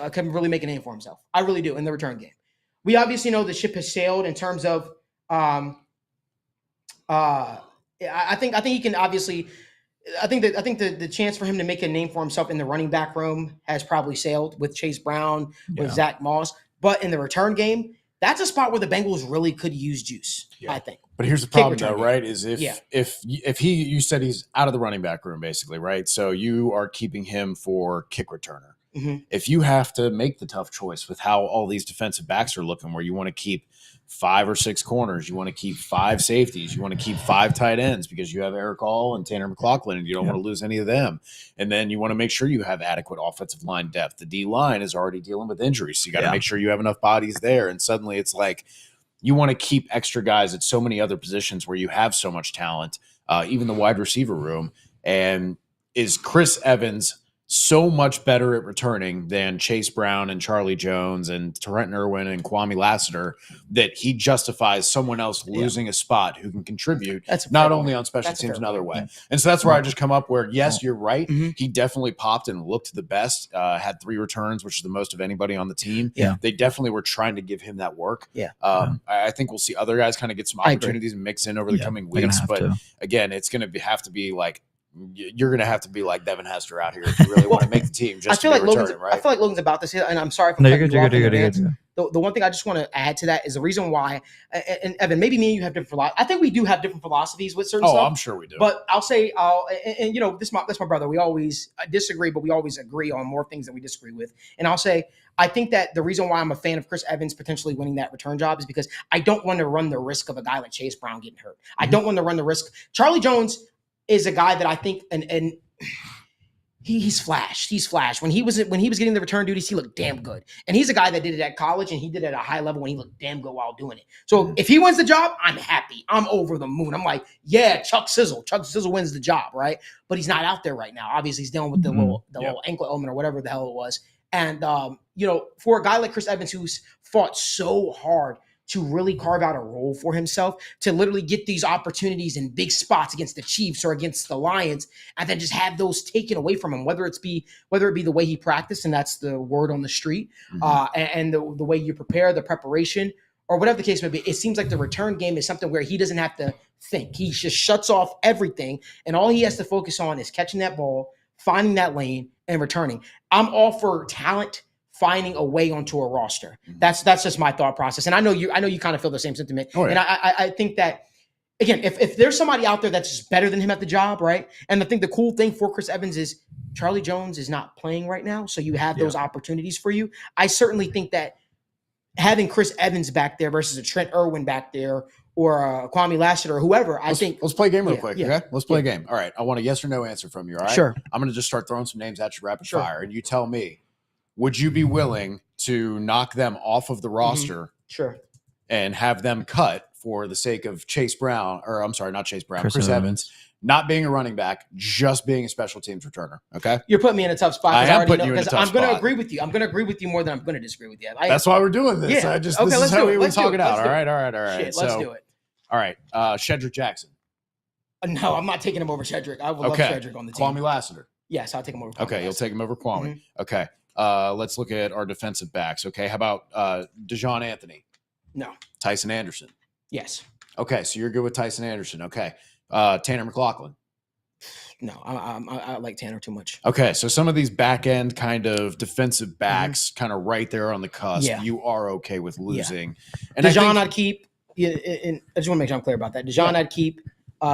can really make a name for himself. I really do in the return game. We obviously know the ship has sailed in terms of I think he can obviously I think the chance for him to make a name for himself in the running back room has probably sailed with Chase Brown, with Zach Moss. But in the return game, that's a spot where the Bengals really could use juice, I think. But here's the problem, though, right? Is if you said he's out of the running back room, basically, right? So you are keeping him for kick returner. Mm-hmm. If you have to make the tough choice with how all these defensive backs are looking, where you want to keep 5 or 6 corners, you want to keep 5 safeties, you want to keep 5 tight ends because you have Eric All and Tanner McLaughlin, and you don't want to lose any of them. And then you want to make sure you have adequate offensive line depth. The D line is already dealing with injuries, so you got to make sure you have enough bodies there. And suddenly it's like you want to keep extra guys at so many other positions where you have so much talent, even the wide receiver room. And is Chris Evans so much better at returning than Chase Brown and Charlie Jones and Trenton Irwin and Kwame Lassiter that he justifies someone else losing a spot who can contribute not only on special teams another way. Yeah. And so that's where I just come up where, yes, you're right. Mm-hmm. He definitely popped and looked the best, had 3 returns, which is the most of anybody on the team. Yeah. They definitely were trying to give him that work. Yeah. I think we'll see other guys kind of get some opportunities and mix in over the coming weeks. But again, it's going to have to be like, you're going to have to be like Devin Hester out here if you really want to make the team. Just I feel like returning, right? I feel like Logan's about this, and I'm sorry if I'm No, cutting you're you off good. in You're good. advance. The one thing I just want to add to that is the reason why, and Evan, maybe me and you have different philosophies. I think we do have different philosophies with certain stuff. I'm sure we do. But I'll say, and you know, that's my brother. We always disagree, but we always agree on more things that we disagree with. And I'll say, I think that the reason why I'm a fan of Chris Evans potentially winning that return job is because I don't want to run the risk of a guy like Chase Brown getting hurt. I don't want to run the risk. Charlie Jones is a guy that I think, and he's flashed. He's flashed. When he was getting the return duties, he looked damn good. And he's a guy that did it at college, and he did it at a high level, and he looked damn good while doing it. So if he wins the job, I'm happy. I'm over the moon. I'm like, yeah, Chuck Sizzle. Chuck Sizzle wins the job, right? But he's not out there right now. Obviously, he's dealing with the little ankle ailment or whatever the hell it was. And you know, for a guy like Chris Evans who's fought so hard to really carve out a role for himself, to literally get these opportunities in big spots against the Chiefs or against the Lions, and then just have those taken away from him, whether it be the way he practiced, and that's the word on the street, and the way you prepare, the preparation, or whatever the case may be. It seems like the return game is something where he doesn't have to think. He just shuts off everything, and all he has to focus on is catching that ball, finding that lane, and returning. I'm all for talent finding a way onto a roster. That's just my thought process. And I know you kind of feel the same sentiment. Oh, yeah. And I think that, again, if there's somebody out there that's just better than him at the job, right? And I think the cool thing for Chris Evans is Charlie Jones is not playing right now, so you have those opportunities for you. I certainly think that having Chris Evans back there versus a Trent Irwin back there or Kwame Lassiter or whoever, let's play a game real quick, okay? Let's play a game. All right, I want a yes or no answer from you, all right? Sure. I'm going to just start throwing some names at you rapid fire, and you tell me, would you be willing to knock them off of the roster and have them cut for the sake of Chase Brown, or I'm sorry, not Chase Brown, Chris Evans, not being a running back, just being a special teams returner, okay? You're putting me in a tough spot. I am putting you in a tough spot. I'm going to agree with you. I'm going to agree with you more than I'm going to disagree with you. That's why we're doing this. Yeah. This is how we talk it out. All right. Shit, let's do it. All right. Shedrick Jackson. No, I'm not taking him over Shedrick. I would love Shedrick on the team. Kwame Lassiter. Yes, I'll take him over Kwame. Okay, you'll take him over Kwame. Okay. Let's look at our defensive backs. Okay, how about Dejon Anthony? No. Tyson Anderson? Yes. Okay, so you're good with Tyson Anderson. Okay. Tanner McLaughlin? No, I like Tanner too much. Okay, so some of these back end kind of defensive backs, kind of right there on the cusp, you are okay with losing. And Dejon I'd keep. Yeah, and I just want to make sure I'm clear about that. Dejon I'd keep.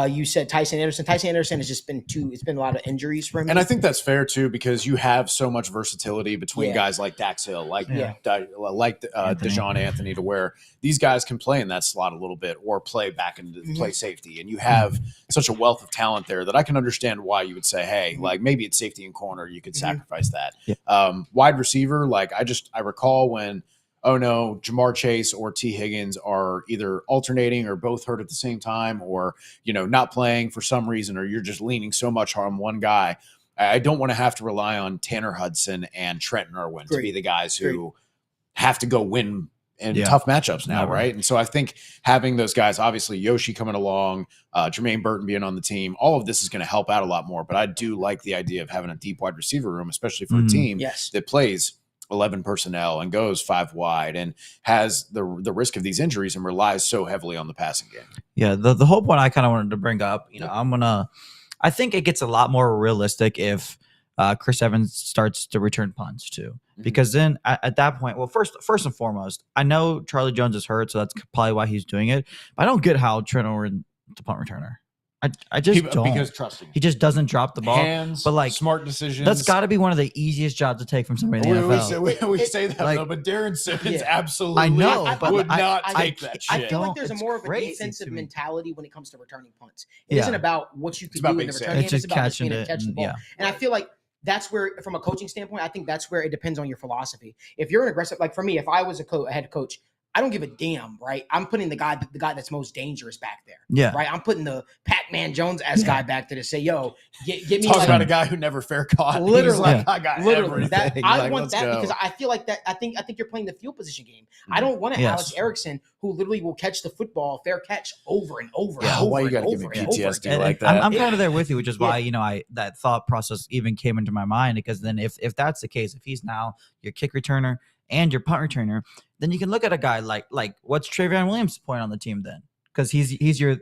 You said Tyson Anderson. Tyson Anderson has just been it's been a lot of injuries for him. And I think that's fair too, because you have so much versatility between guys like Dax Hill, like Dejon Anthony, to where these guys can play in that slot a little bit or play back into play safety. And you have such a wealth of talent there that I can understand why you would say, hey, like maybe it's safety and corner, you could sacrifice that. Yeah. Wide receiver, like I recall when Jamar Chase or T. Higgins are either alternating or both hurt at the same time, or, not playing for some reason, or you're just leaning so much on one guy. I don't want to have to rely on Tanner Hudson and Trenton Irwin to be the guys who have to go win in tough matchups now, right? And so I think having those guys, obviously Yoshi coming along, Jermaine Burton being on the team, all of this is going to help out a lot more. But I do like the idea of having a deep wide receiver room, especially for a team that plays 11 personnel and goes 5 wide and has the risk of these injuries and relies so heavily on the passing game. Yeah, the whole point I kind of wanted to bring up, I think it gets a lot more realistic if Chris Evans starts to return punts too, because then at that point, well, first and foremost, I know Charlie Jones is hurt, so that's probably why he's doing it. But I don't get how Trent Irwin the punt returner. I just don't. Because trusting. He just doesn't drop the ball. Hands, but like smart decisions. That's got to be one of the easiest jobs to take from somebody in the NFL. We say that, though, but Darren Simmons absolutely I know, would not take that shit. I feel like there's more of a defensive mentality when it comes to returning punts. It isn't about what you can do in the return game. It's about just being able to catch the ball. And I feel like that's where, from a coaching standpoint, I think that's where it depends on your philosophy. If you're an aggressive, like for me, if I was a head coach, I don't give a damn, right? I'm putting the guy that's most dangerous back there. Yeah. Right. I'm putting the Pac-Man Jones as guy back there to say, yo, get me Talk like, about a guy who never fair caught. Literally. He's like, I got literally everything. that I Like, want let's that go. because I feel like that I think you're playing the field position game. I don't want an Yes. Alex Erickson who literally will catch the football, fair catch over and over Yeah, and over why you and gotta give me over and over PTSD again. like I'm, that? I'm kind of there with you, which is why that thought process even came into my mind, because then if that's the case, if he's now your kick returner and your punt returner, then you can look at a guy like what's Travion Williams' point on the team then, because he's your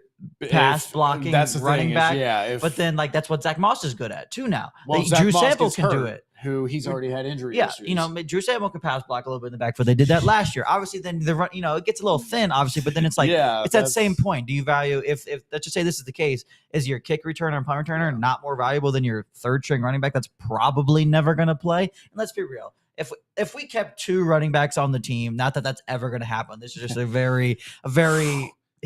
pass blocking that's the running thing back. If, But then that's what Zach Moss is good at too now. well, Like, Zach Drew Moss Sample gets can do hurt, it. who he's already had injury Yeah, issues. Drew Sample can pass block a little bit in the backfield. They did that last year. Obviously, then the run, it gets a little thin, obviously, but then it's like it's that same point. Do you value if let's just say this is the case, is your kick returner and punt returner not more valuable than your third string running back that's probably never going to play? And let's be real. If we kept 2 running backs on the team, not that that's ever going to happen. This is just a very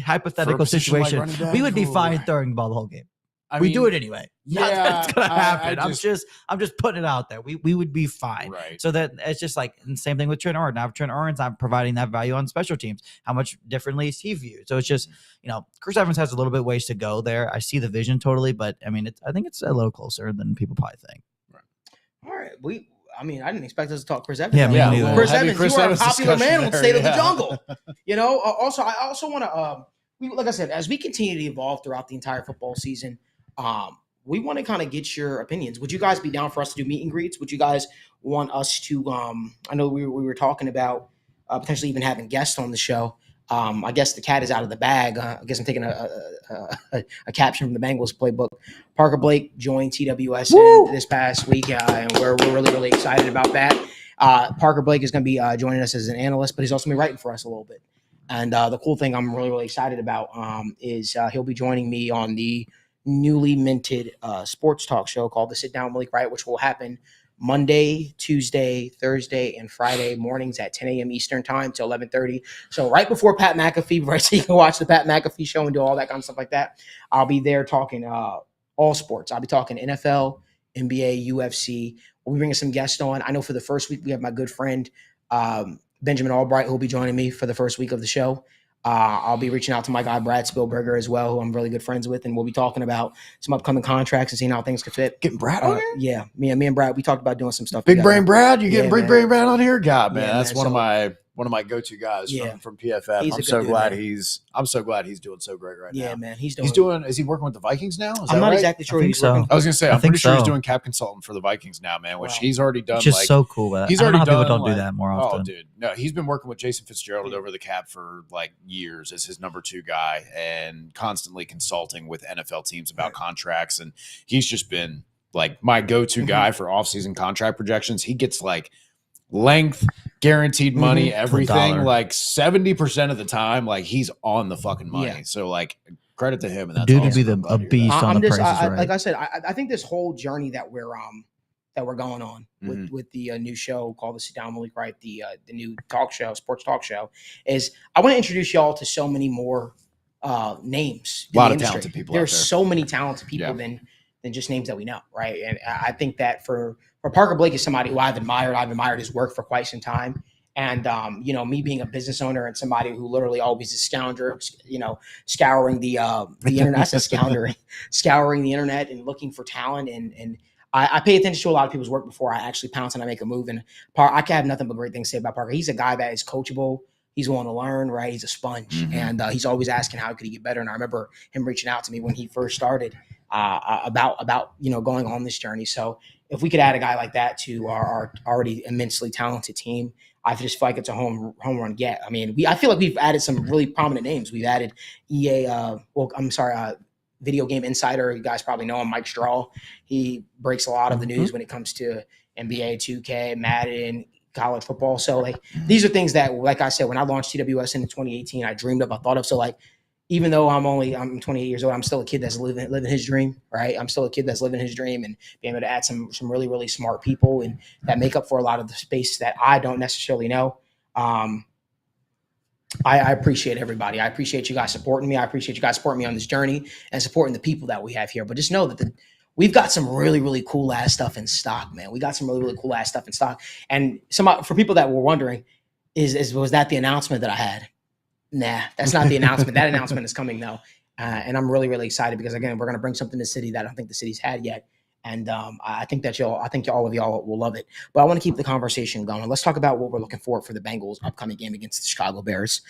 hypothetical situation. Like we would be fine throwing the ball the whole game. I We mean, do it anyway. Not that it's gonna happen. I I'm just putting it out there. We would be fine. Right. So that it's just like the same thing with Trent Orton. Now Trent Orton's not providing that value on special teams. How much differently is he viewed? So it's just Chris Evans has a little bit ways to go there. I see the vision totally, but I mean I think it's a little closer than people probably think. All right. I didn't expect us to talk Chris Evans. Yeah, me neither. Chris Heavy Evans, Chris you are Evans a popular discussion man on there, State of the yeah. Jungle. I also want to, like I said, as we continue to evolve throughout the entire football season, we want to kind of get your opinions. Would you guys be down for us to do meet and greets? Would you guys want us to? I know we were talking about potentially even having guests on the show. I guess the cat is out of the bag. I guess I'm taking a caption from the Bengals playbook. Parker Blake joined TWSN this past week, and we're really, really excited about that. Parker Blake is going to be joining us as an analyst, but he's also going to be writing for us a little bit. And the cool thing I'm really, really excited about is he'll be joining me on the newly minted sports talk show called The Sit Down with Malik, Wright, which will happen Monday, Tuesday, Thursday, and Friday mornings at 10 a.m. Eastern time to 11:30. So right before Pat McAfee, right, so you can watch the Pat McAfee show and do all that kind of stuff like that. I'll be there talking all sports. I'll be talking NFL, NBA, UFC. We'll be bringing some guests on. I know for the first week we have my good friend Benjamin Albright, who will be joining me for the first week of the show. I'll be reaching out to my guy Brad Spielberger as well, who I'm really good friends with, and we'll be talking about some upcoming contracts and seeing how things could fit. Getting Brad on here? Yeah, me and Brad, we talked about doing some stuff. Big together. Brain Brad, you getting Yeah, Big man. Brain Brad on here? God, man, Yeah, that's man, one of my go-to guys Yeah. from PFF. He's a I'm good so dude, glad man. I'm so glad he's doing so great right now. Yeah, man, he's Is he working with the Vikings now? Is I'm that not right? exactly sure. I think He's so. working- I was gonna say, I I'm think pretty sure he's so. doing cap consultant for the Vikings now, man. Which Wow. he's already done. It's just like, so cool. But he's I don't know how already people done, don't do that more often. Oh, dude, no, he's been working with Jason Fitzgerald over the cap for like years as his number 2 guy, and constantly consulting with NFL teams about contracts. And he's just been like my go-to guy for off-season contract projections. He gets like length, guaranteed money, everything. $1. Like 70% of the time, like he's on the fucking money. Yeah. So like credit to him. And that's Dude would awesome. be I'm glad a to hear that. beast on I'm the just, prices, right? like I said, I think this whole journey that we're going on with the new show called The Sit Down with Malik, Wright, the new talk show, sports talk show, is I want to introduce y'all to so many more names. A lot in of the industry. talented people out There's there. so many talented people than just names that we know, right? And I think that for Parker Blake is somebody who I've admired his work for quite some time. And me being a business owner and somebody who literally always is scouring the internet. I said scouring the internet and looking for talent. And I pay attention to a lot of people's work before I actually pounce and I make a move. And I can have nothing but great things to say about Parker. He's a guy that is coachable. He's willing to learn, right? He's a sponge, and he's always asking how could he get better. And I remember him reaching out to me when he first started about going on this journey. So if we could add a guy like that to our already immensely talented team, I just feel like it's a home run get. I mean, I feel like we've added some really prominent names. We've added Video Game Insider. You guys probably know him, Mike Strahl. He breaks a lot of the news when it comes to NBA, 2K, Madden, college football. So like these are things that, like I said, when I launched TWSN in 2018, I dreamed of, I thought of. So like, even though I'm 28 years old, I'm still a kid that's living his dream, right? I'm still a kid that's living his dream, and being able to add some really, really smart people and that make up for a lot of the space that I don't necessarily know. I appreciate everybody. I appreciate you guys supporting me. I appreciate you guys supporting me on this journey and supporting the people that we have here. But just know that we've got some really, really cool ass stuff in stock, man. We got some really, really cool ass stuff in stock. And for people that were wondering, Was that the announcement that I had? Nah, that's not the announcement. That announcement is coming though. And I'm really, really excited because again, we're going to bring something to the city that I don't think the city's had yet. And I think all of y'all will love it. But I want to keep the conversation going. Let's talk about what we're looking for the Bengals upcoming game against the Chicago Bears.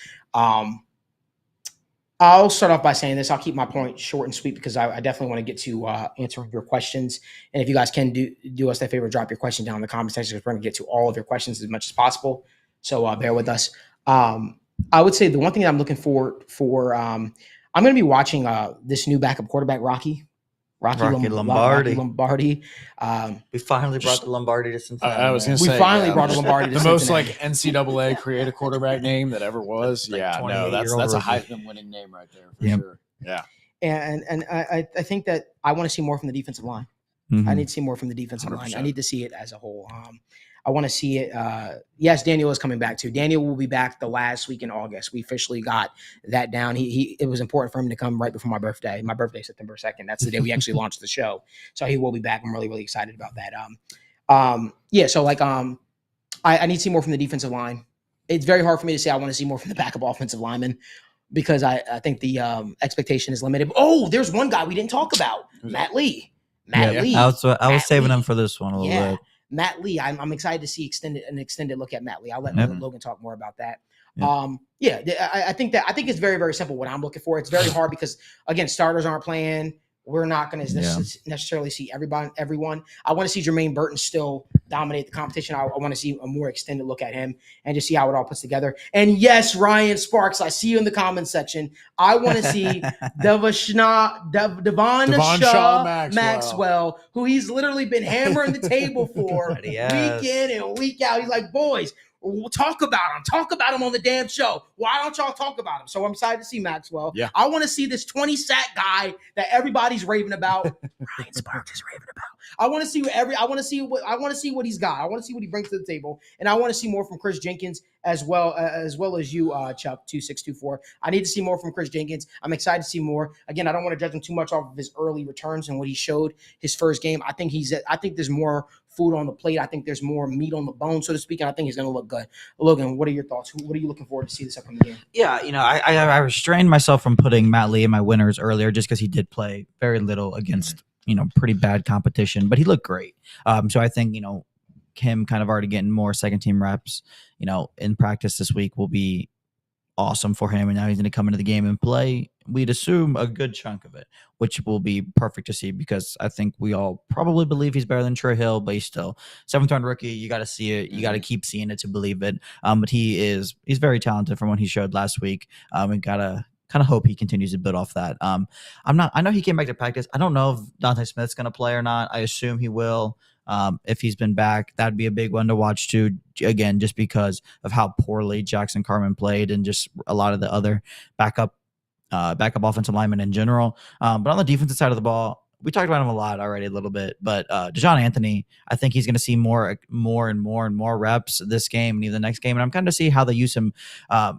I'll start off by saying this. I'll keep my point short and sweet because I definitely want to get to answering your questions. And if you guys can do us that favor, drop your question down in the comment section because we're going to get to all of your questions as much as possible. So bear with us. I would say the one thing that I'm looking for I'm going to be watching this new backup quarterback, Rocky Lombardi. We finally brought the Lombardi to Cincinnati. I was going to say, brought the Lombardi to the most Cincinnati. like NCAA creative quarterback name that ever was. Like Yeah, no, that's a Heisman winning name right there for sure. Yeah, and I think that I want to see more from the defensive line. Mhm. I need to see more from the defensive 100%. line. I need to see it as a whole. I want to see it. Yes, Daniel is coming back too. Daniel will be back the last week in August. We officially got that down. It was important for him to come right before my birthday. My birthday is September 2nd. That's the day we actually launched the show. So he will be back. I'm really, really excited about that. So like I need to see more from the defensive line. It's very hard for me to say I want to see more from the backup offensive lineman because I think the expectation is limited. Oh, there's one guy we didn't talk about. Matt Lee. Lee. I was saving him for this one a little bit. Matt Lee. I'm excited to see an extended look at Matt Lee. I'll let Logan talk more about that. Yep. I think it's very, very simple what I'm looking for. It's very hard because again, starters aren't playing. We're not going to necessarily see everyone. I want to see Jermaine Burton still dominate the competition. I want to see a more extended look at him and just see how it all puts together. And yes, Ryan Sparks, I see you in the comments section. I want to see Devon Shaw Maxwell, who he's literally been hammering the table for week in and week out. He's like, boys, we'll talk about him. Talk about him on the damn show. Why don't y'all talk about him? So I'm excited to see Maxwell. Yeah. I want to see this 20-sack guy that everybody's raving about. Ryan Sparks is raving about. I want to see what he's got. I want to see what he brings to the table, and I want to see more from Chris Jenkins as well as you, Chuck 2624. I need to see more from Chris Jenkins. I'm excited to see more. Again, I don't want to judge him too much off of his early returns and what he showed his first game. I think there's more food on the plate. I think there's more meat on the bone, so to speak, and I think he's going to look good. Logan, what are your thoughts? What are you looking forward to see this upcoming game? Yeah, I restrained myself from putting Matt Lee in my winners earlier just because he did play very little against pretty bad competition, but he looked great. So I think him kind of already getting more second team reps, in practice this week will be awesome for him. And now he's going to come into the game and play, we'd assume, a good chunk of it, which will be perfect to see because I think we all probably believe he's better than Trey Hill, but he's still 7th-round rookie. You got to see it. You got to keep seeing it to believe it. But he's very talented from what he showed last week. We got to kind of hope he continues to build off that. I know he came back to practice. I don't know if Dante Smith's going to play or not. I assume he will. If he's been back, that'd be a big one to watch too. Again, just because of how poorly Jackson Carman played and just a lot of the other backup offensive linemen in general. But on the defensive side of the ball, we talked about him a lot already a little bit, but Dejon Anthony, I think he's going to see more reps this game and even the next game. And I'm kind of see how they use him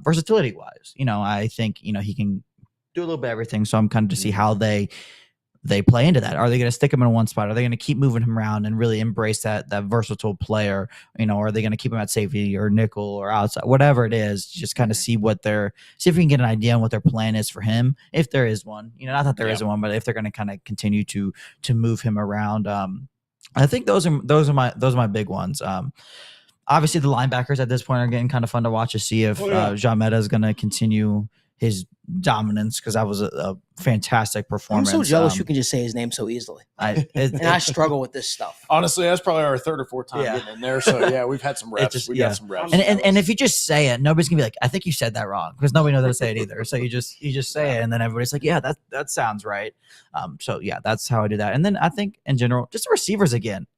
versatility wise. I think, he can do a little bit of everything. So I'm kind of to see how they play into that. Are they going to stick him in one spot? Are they going to keep moving him around and really embrace that versatile player? Or are they going to keep him at safety or nickel or outside, whatever it is, just kind of see if we can get an idea on what their plan is for him. If there is one, not that there isn't one, but if they're going to kind of continue to move him around. I think those are my big ones. Obviously the linebackers at this point are getting kind of fun to watch to see if Jameta is going to continue his dominance because that was a fantastic performance. I'm so jealous you can just say his name so easily. And I struggle with this stuff. Honestly, that's probably our 3rd or 4th time getting in there. So we've had some reps. We got some reps. And if you just say it, nobody's gonna be like, I think you said that wrong because nobody knows how to say it either. So you just say it, and then everybody's like, yeah, that sounds right. That's how I do that. And then I think in general, just the receivers again.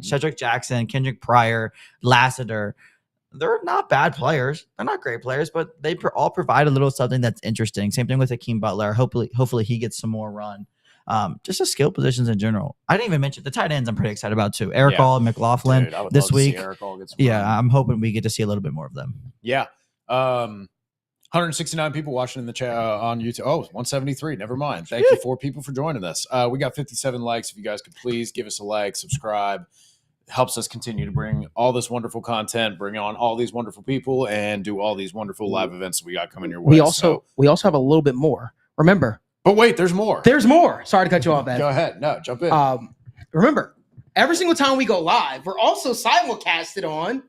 Cedric Jackson, Kendrick Pryor, Lassiter. They're not bad players. They're not great players, but they all provide a little something that's interesting. Same thing with Hakeem Butler. Hopefully he gets some more run. Just the skill positions in general. I didn't even mention the tight ends. I'm pretty excited about too. Eric All and McLaughlin this week. I'm hoping we get to see a little bit more of them. Yeah. 169 people watching in the chat on YouTube. Oh, 173. Never mind. Thank you 4 people for joining us. We got 57 likes. If you guys could please give us a like, subscribe. helps us continue to bring all this wonderful content, bring on all these wonderful people, and do all these wonderful live events that we got coming your way. We also have a little bit more. Remember, but wait, there's more. There's more. Sorry to cut you off, man. Go ahead. No, jump in. Remember, every single time we go live, we're also simulcasted on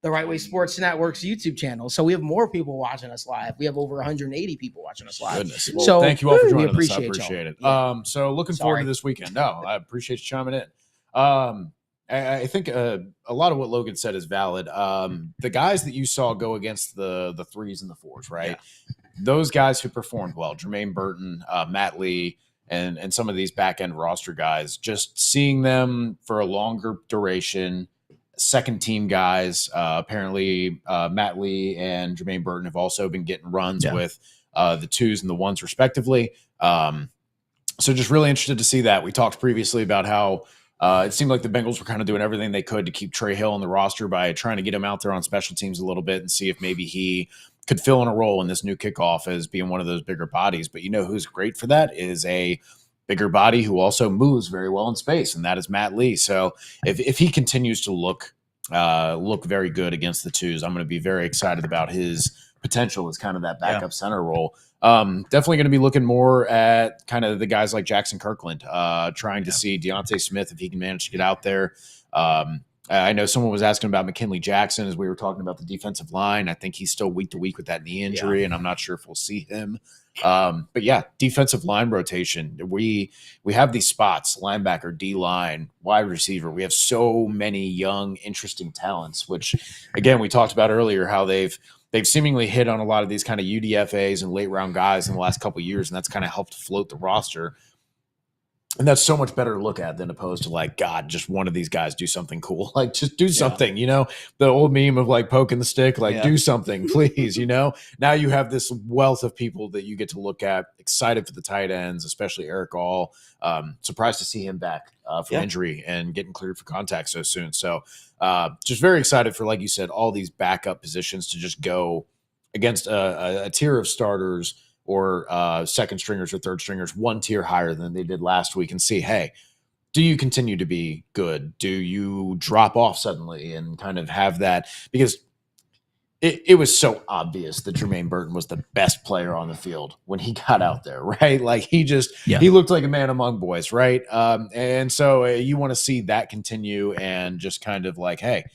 the Right Way Sports Network's YouTube channel. So we have more people watching us live. We have over 180 people watching us live. Goodness. Well, so thank you all for joining us. I appreciate appreciate it. Yeah. So looking forward to this weekend. No, I appreciate you chiming in. I think a lot of what Logan said is valid. The guys that you saw go against the threes and the fours, right? Yeah. Those guys who performed well, Jermaine Burton, Matt Lee, and some of these back end roster guys, just seeing them for a longer duration. Second team guys, apparently Matt Lee and Jermaine Burton have also been getting runs with the twos and the ones respectively. So just really interested to see that. We talked previously about how it seemed like the Bengals were kind of doing everything they could to keep Trey Hill on the roster by trying to get him out there on special teams a little bit and see if maybe he could fill in a role in this new kickoff as being one of those bigger bodies. But you know who's great for that is a bigger body who also moves very well in space, and that is Matt Lee. So if he continues to look very good against the twos, I'm going to be very excited about his potential as kind of that backup center role. Definitely going to be looking more at kind of the guys like Jackson Kirkland, trying to see Deontay Smith if he can manage to get out there. I know someone was asking about McKinley Jackson as we were talking about the defensive line. I think he's still week to week with that knee injury, and I'm not sure if we'll see him. But yeah, defensive line rotation. We have these spots: linebacker, D line, wide receiver. We have so many young, interesting talents. Which, again, we talked about earlier how they've seemingly hit on a lot of these kind of UDFAs and late round guys in the last couple of years, and that's kind of helped float the roster. And that's so much better to look at than opposed to like, God, just one of these guys do something cool. Like, just do something, you know, the old meme of like poking the stick, like do something, please, you know. Now you have this wealth of people that you get to look at, excited for the tight ends, especially Eric All. Surprised to see him back from injury and getting cleared for contact so soon. So just very excited for, like you said, all these backup positions to just go against a tier of starters or second stringers or third stringers, one tier higher than they did last week, and see, hey, do you continue to be good? Do you drop off suddenly and kind of have that? Because it was so obvious that Jermaine Burton was the best player on the field when he got out there, right? Like he looked like a man among boys, right? And so you want to see that continue and just kind of like, hey,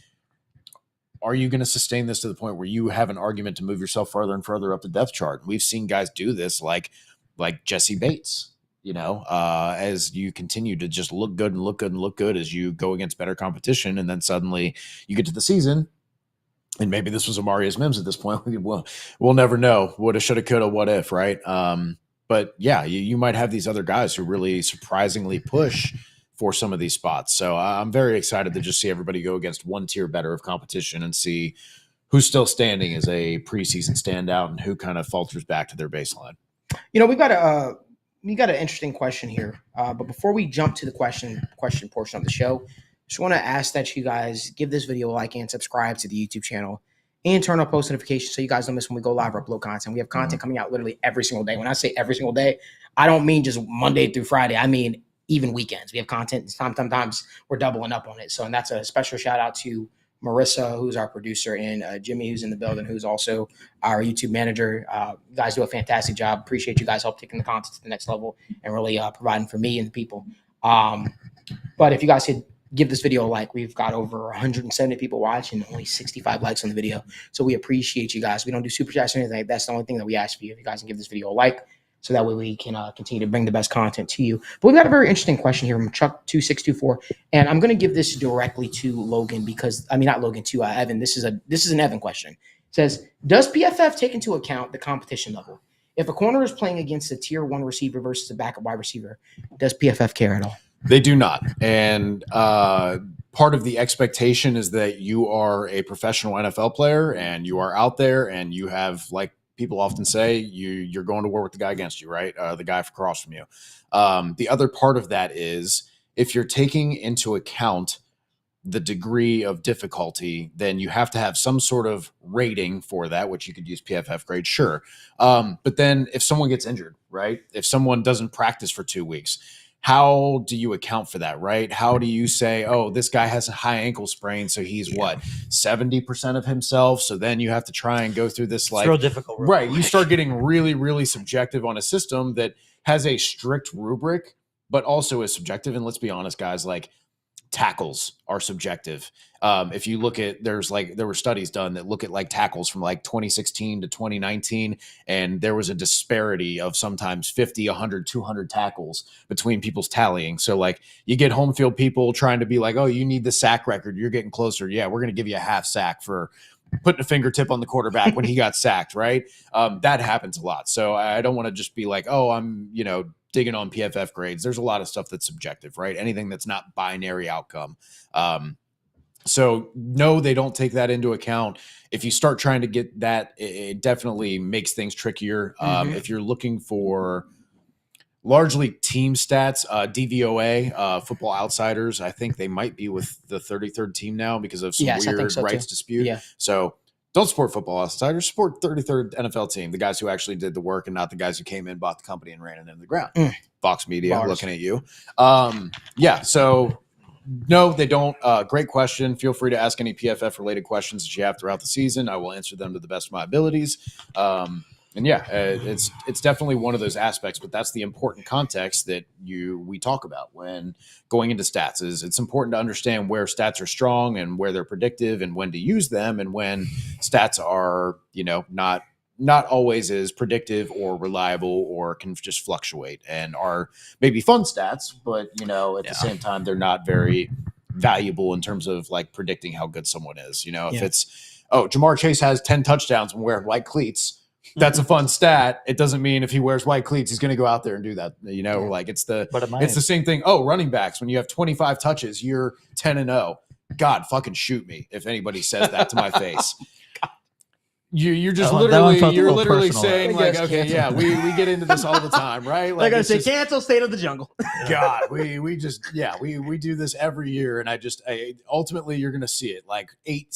are you going to sustain this to the point where you have an argument to move yourself further and further up the depth chart? We've seen guys do this like Jesse Bates, you know, as you continue to just look good and look good and look good as you go against better competition. And then suddenly you get to the season, and maybe this was Amarius Mims at this point. We'll never know. Woulda, shoulda, coulda, what if, right? But yeah, you might have these other guys who really surprisingly push for some of these spots. So I'm very excited to just see everybody go against one tier better of competition and see who's still standing as a preseason standout and who kind of falters back to their baseline. You know, we got an interesting question here. But before we jump to the question portion of the show, just want to ask that you guys give this video a like and subscribe to the YouTube channel and turn on post notifications so you guys don't miss when we go live or upload content. We have content coming out literally every single day. When I say every single day, I don't mean just Monday through Friday. I mean even weekends. We have content. Sometimes we're doubling up on it. So, and that's a special shout out to Marissa, who's our producer, and Jimmy, who's in the building, who's also our YouTube manager. You guys do a fantastic job. Appreciate you guys help taking the content to the next level and really providing for me and the people. But if you guys could give this video a like, we've got over 170 people watching, only 65 likes on the video. So we appreciate you guys. We don't do super chats or anything. That's the only thing that we ask for you. If you guys can give this video a like, so that way we can continue to bring the best content to you. But we've got a very interesting question here from Chuck2624, and I'm going to give this directly to Logan because, I mean, not Logan, to Evan. This is an Evan question. It says, does PFF take into account the competition level? If a corner is playing against a tier 1 receiver versus a backup wide receiver, does PFF care at all? They do not. And part of the expectation is that you are a professional NFL player and you are out there and you have, like people often say, you're going to war with the guy against you, right? The guy across from you. The other part of that is if you're taking into account the degree of difficulty, then you have to have some sort of rating for that, which you could use PFF grade, sure. But then if someone gets injured, right? If someone doesn't practice for 2 weeks, how do you account for that, right? How do you say, oh, this guy has a high ankle sprain, so he's what, 70% of himself? So then you have to try and go through this, It's like, real difficult. Real right? quick. You start getting really, really subjective on a system that has a strict rubric, but also is subjective. And let's be honest, guys, like, tackles are subjective. If you look at, there were studies done that look at like tackles from like 2016 to 2019, and there was a disparity of sometimes 50, 100, 200 tackles between people's tallying. So like you get home field people trying to be like, oh, you need the sack record, you're getting closer. Yeah, we're going to give you a half sack for putting a fingertip on the quarterback when he got sacked, right? That happens a lot. So I don't want to just be like, oh, I'm, digging on PFF grades. There's a lot of stuff that's subjective, right? Anything that's not binary outcome. So no, they don't take that into account. If you start trying to get that, it definitely makes things trickier. If you're looking for largely team stats, DVOA, Football Outsiders, I think they might be with the 33rd team now because of some weird rights dispute. Yeah. So don't support Football Outsiders, support 33rd NFL team, the guys who actually did the work and not the guys who came in, bought the company, and ran it into the ground. Fox Media, Bars. looking at you. So no, they don't. Great question. Feel free to ask any PFF-related questions that you have throughout the season. I will answer them to the best of my abilities. It's definitely one of those aspects, but that's the important context that we talk about when going into stats. Is it's important to understand where stats are strong and where they're predictive and when to use them, and when stats are, not always as predictive or reliable or can just fluctuate and are maybe fun stats, but at the same time they're not very valuable in terms of like predicting how good someone is. If it's, oh, Jamar Chase has 10 touchdowns and wearing white cleats, that's a fun stat. It doesn't mean if he wears white cleats, he's going to go out there and do that. Like it's the same thing. Oh, running backs, when you have 25 touches, you're 10-0. God, fucking shoot me if anybody says that to my face. You're just literally saying like, okay, yeah, we get into this all the time, right? Like I say, cancel State of the Jungle. God, we do this every year, and ultimately you're going to see it like 8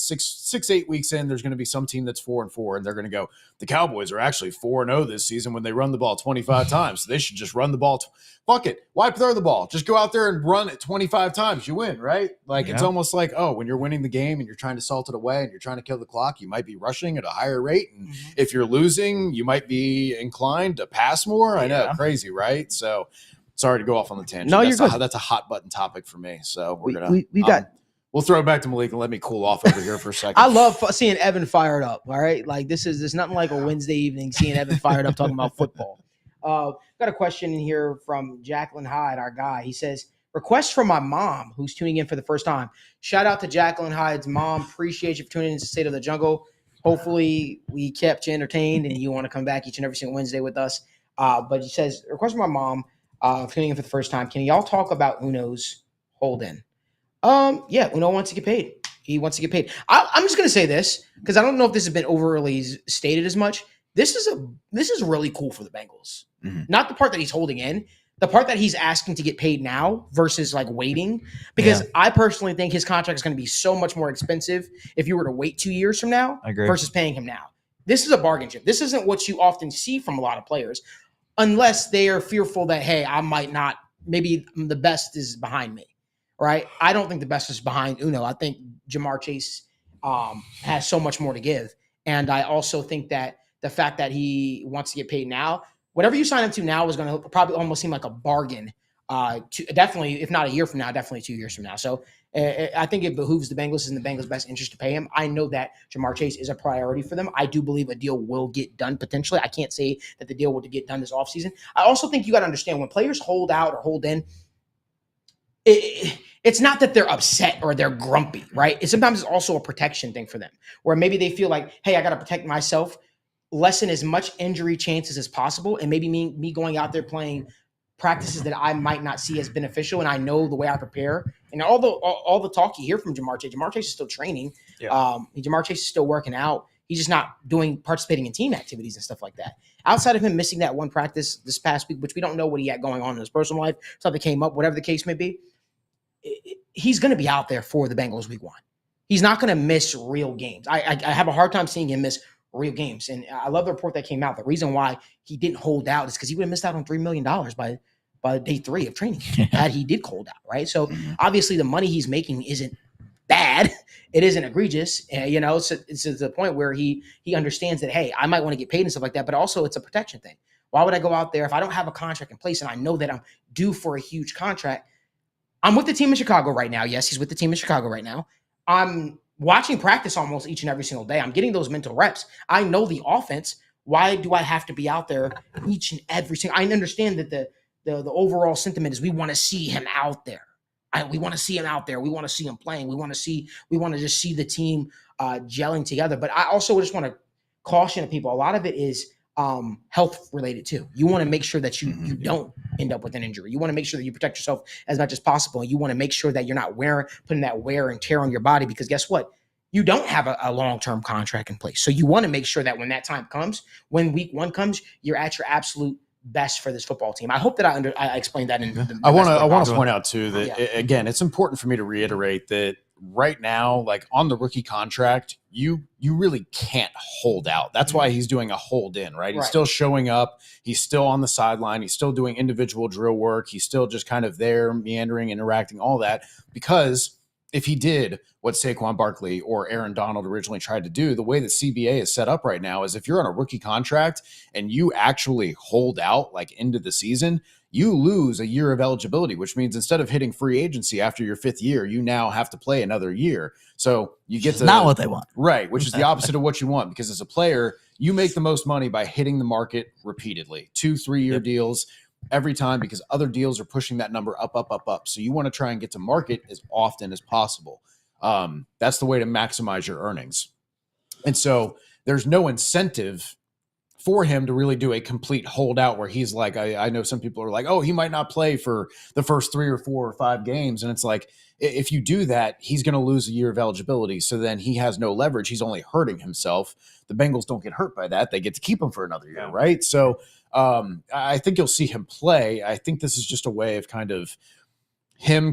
weeks in. There's going to be some team that's 4-4, and they're going to go, the Cowboys are actually 4-0 this season when they run the ball 25 times. So they should just run the ball. Fuck it. Why throw the ball? Just go out there and run it 25 times. You win, right? Like it's almost like, oh, when you're winning the game and you're trying to salt it away and you're trying to kill the clock, you might be rushing at a higher rate. And if you're losing, you might be inclined to pass more. I know, crazy, right? So sorry to go off on the tangent. No, you're good. That's a hot button topic for me. So we'll throw it back to Malik and let me cool off over here for a second. I love seeing Evan fired up. All right. Like there's nothing like a Wednesday evening seeing Evan fired up talking about football. Got a question in here from Jacqueline Hyde, our guy. He says, request from my mom who's tuning in for the first time. Shout out to Jacqueline Hyde's mom. Appreciate you for tuning in to State of the Jungle. Hopefully we kept you entertained and you want to come back each and every single Wednesday with us. But he says, request from my mom tuning in for the first time. Can y'all talk about Uno's hold-in? Yeah, Uno wants to get paid. He wants to get paid. I'm just going to say this because I don't know if this has been overly stated as much. This is really cool for the Bengals. Not the part that he's holding in, the part that he's asking to get paid now versus like waiting. Because I personally think his contract is going to be so much more expensive if you were to wait 2 years from now versus paying him now. This is a bargain chip. This isn't what you often see from a lot of players, unless they are fearful that, hey, I might not, maybe the best is behind me, right? I don't think the best is behind Uno. I think Jamar Chase has so much more to give. And I also think that the fact that he wants to get paid now, whatever you sign him to now is going to probably almost seem like a bargain. Definitely, if not a year from now, definitely 2 years from now. So I think it behooves the Bengals, in the Bengals' best interest to pay him. I know that Jamar Chase is a priority for them. I do believe a deal will get done potentially. I can't say that the deal will get done this offseason. I also think you got to understand when players hold out or hold in, it's not that they're upset or they're grumpy, right? Sometimes it's also a protection thing for them, where maybe they feel like, hey, I got to protect myself, lessen as much injury chances as possible, and maybe me going out there playing practices that I might not see as beneficial, and I know the way I prepare. And all the talk you hear from Jamar Chase is still training. Jamar Chase is still working out. He's just not participating in team activities and stuff like that. Outside of him missing that one practice this past week, which we don't know what he had going on in his personal life, something came up, whatever the case may be, he's going to be out there for the Bengals week 1. He's not going to miss real games. I have a hard time seeing him miss real games. And I love the report that came out. The reason why he didn't hold out is because he would have missed out on $3 million by by day 3 of training that he did cold out, right? So obviously the money he's making isn't bad. It isn't egregious. You know, it's to the point where he understands that, hey, I might want to get paid and stuff like that, but also it's a protection thing. Why would I go out there if I don't have a contract in place and I know that I'm due for a huge contract? I'm with the team in Chicago right now. Yes, he's with the team in Chicago right now. I'm watching practice almost each and every single day. I'm getting those mental reps. I know the offense. Why do I have to be out there each and every single? I understand that the overall sentiment is we want to see him out there. We want to see him out there. We want to see him playing. We want to just see the team gelling together. But I also just want to caution people. A lot of it is health related too. You want to make sure that you don't end up with an injury. You want to make sure that you protect yourself as much as possible. You want to make sure that you're not putting that wear and tear on your body, because guess what? You don't have a long-term contract in place. So you want to make sure that when that time comes, when week 1 comes, you're at your absolute best for this football team. I hope that I explained that in the I want to point out too that again, it's important for me to reiterate that right now, like on the rookie contract, you really can't hold out. That's why he's doing a hold in, right? He's still showing up. He's still on the sideline. He's still doing individual drill work. He's still just kind of there, meandering, interacting, all that. Because if he did what Saquon Barkley or Aaron Donald originally tried to do, the way that CBA is set up right now is if you're on a rookie contract and you actually hold out like into the season, you lose a year of eligibility, which means instead of hitting free agency after your 5th year, you now have to play another year. So you get to not what they want. Right, which is the opposite of what you want, because as a player, you make the most money by hitting the market repeatedly. 2-3 year deals every time, because other deals are pushing that number up. So you want to try and get to market as often as possible. That's the way to maximize your earnings. And so there's no incentive for him to really do a complete holdout where he's like, I know some people are like, oh, he might not play for the first 3 or 4 or 5 games. And it's like, if you do that, he's going to lose a year of eligibility. So then he has no leverage. He's only hurting himself. The Bengals don't get hurt by that. They get to keep him for another year, right? So I think you'll see him play. I think this is just a way of him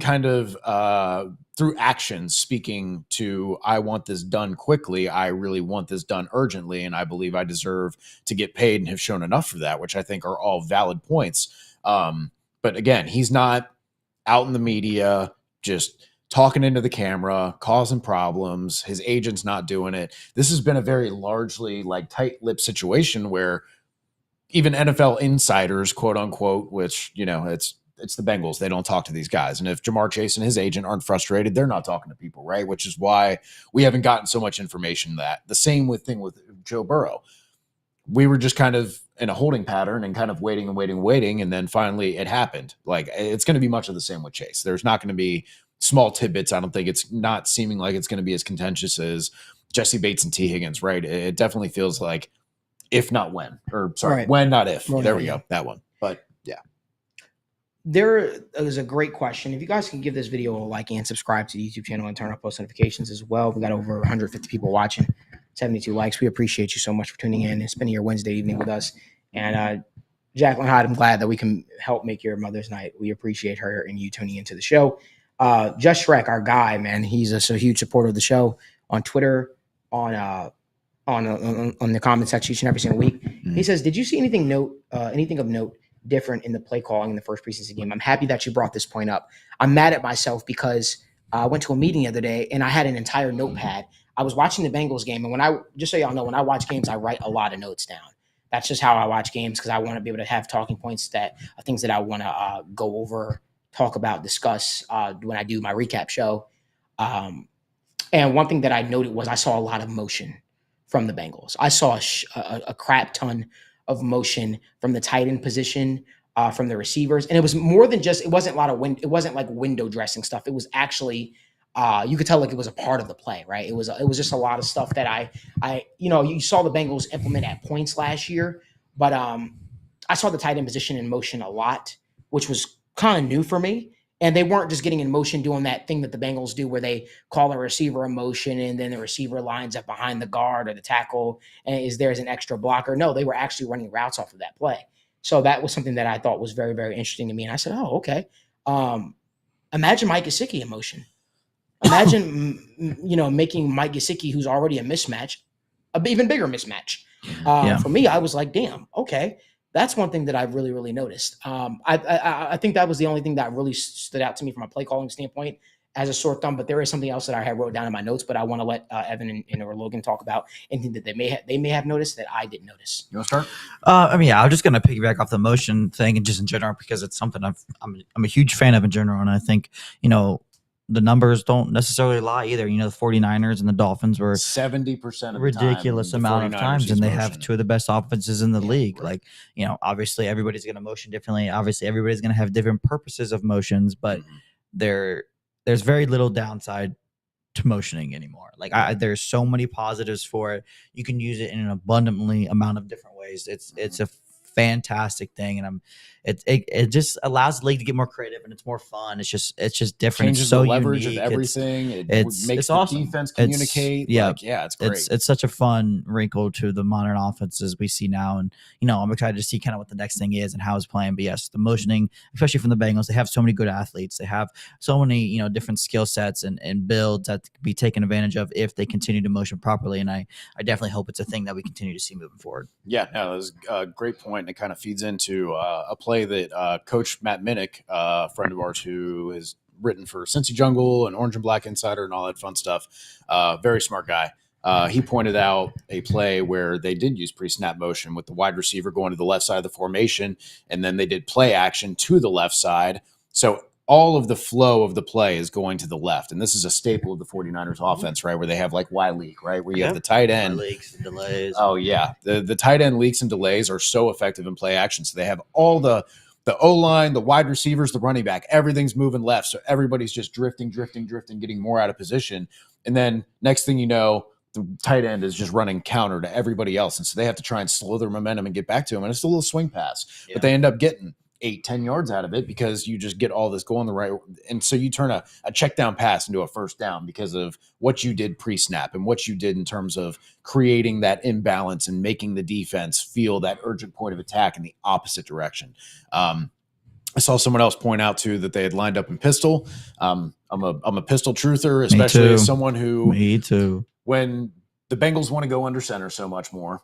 through actions speaking to, I want this done quickly. I really want this done urgently. And I believe I deserve to get paid and have shown enough for that, which I think are all valid points. But again, he's not out in the media just talking into the camera, causing problems. His agent's not doing it. This has been a very largely like tight-lipped situation where even NFL insiders, quote unquote, which, you know, it's the Bengals. They don't talk to these guys. And if Jamar Chase and his agent aren't frustrated, they're not talking to people, right? Which is why we haven't gotten so much information. That the same thing with Joe Burrow. We were just kind of in a holding pattern and kind of waiting. And then finally it happened. Like, it's going to be much of the same with Chase. There's not going to be small tidbits. I don't think it's not seeming like it's going to be as contentious as Jesse Bates and T. Higgins, right? It definitely feels like if not when, or sorry, Right. when, not if. Right. There we go. That one. But yeah. There is a great question. If you guys can give this video a like and subscribe to the YouTube channel and turn on post notifications as well. We got over 150 people watching, 72 likes. We appreciate you so much for tuning in and spending your Wednesday evening with us. And Jacqueline Hyde, I'm glad that we can help make your mother's night. We appreciate her and you tuning into the show. Just Shrek, our guy, man, he's a huge supporter of the show on Twitter, on the comment section each and every single week. He says, did you see anything of note different in the play calling in the first preseason game? I'm happy that you brought this point up. I'm mad at myself because I went to a meeting the other day and I had an entire notepad. I was watching the Bengals game, and just so y'all know, when I watch games, I write a lot of notes down. That's just how I watch games, because I want to be able to have talking points that are things that I want to go over, talk about, discuss when I do my recap show. And one thing that I noted was I saw a lot of motion from the Bengals. I saw a crap ton of motion from the tight end position, from the receivers. And it was more than just, it wasn't like window dressing stuff. It was actually, you could tell like it was a part of the play, right? It was just a lot of stuff that I you saw the Bengals implement at points last year, but I saw the tight end position in motion a lot, which was kind of new for me. And they weren't just getting in motion doing that thing that the Bengals do where they call a receiver in motion and then the receiver lines up behind the guard or the tackle and there's an extra blocker. No, they were actually running routes off of that play. So that was something that I thought was very, very interesting to me. And I said, oh, okay. Imagine Mike Gesicki in motion. Imagine, making Mike Gesicki, who's already a mismatch, an even bigger mismatch. For me, I was like, damn, okay. That's one thing that I've really noticed. I think that was the only thing that really stood out to me from a play calling standpoint as a sore thumb. But there is something else that I had wrote down in my notes, but I want to let Evan and or Logan talk about anything that they may have noticed that I didn't notice. You want to start? I mean, yeah, I'm just going to piggyback off the motion thing and just in general, because it's something I'm a huge fan of in general. And I think, the numbers don't necessarily lie either. The 49ers and the Dolphins were 70% of ridiculous the time, amount of times, and they have motion. two of the best offenses in the league. Right. Like, obviously everybody's going to motion differently. Obviously everybody's going to have different purposes of motions, but there's very little downside to motioning anymore. Like there's so many positives for it. You can use it in an abundantly amount of different ways. It's a fantastic thing, and it just allows the league to get more creative, and it's more fun. It's just different. Changes it's so the leverage unique. of everything. It makes it's the awesome. defense communicate. It's great. It's such a fun wrinkle to the modern offenses we see now, and I'm excited to see kind of what the next thing is and how it's playing. But yes, the motioning, especially from the Bengals, they have so many good athletes. They have so many different skill sets and builds that can be taken advantage of if they continue to motion properly. And I definitely hope it's a thing that we continue to see moving forward. Yeah, no, that was a great point, and it kind of feeds into a play that Coach Matt Minnick, a friend of ours who has written for Cincy Jungle and Orange and Black Insider and all that fun stuff, very smart guy. He pointed out a play where they did use pre-snap motion with the wide receiver going to the left side of the formation, and then they did play action to the left side. So all of the flow of the play is going to the left. And this is a staple of the 49ers offense, right? Where they have like Y leak, right? Where you have the tight end. Leaks and delays. Oh, yeah. The tight end leaks and delays are so effective in play action. So they have all the O-line, the wide receivers, the running back, everything's moving left. So everybody's just drifting, getting more out of position. And then next thing you know, the tight end is just running counter to everybody else. And so they have to try and slow their momentum and get back to him. And it's a little swing pass, but they end up getting 8-10 yards out of it because you just get all this going the right. And so you turn a check down pass into a first down because of what you did pre-snap and what you did in terms of creating that imbalance and making the defense feel that urgent point of attack in the opposite direction. I saw someone else point out too that they had lined up in pistol. I'm a pistol truther, especially as someone who, me too. When the Bengals want to go under center so much more,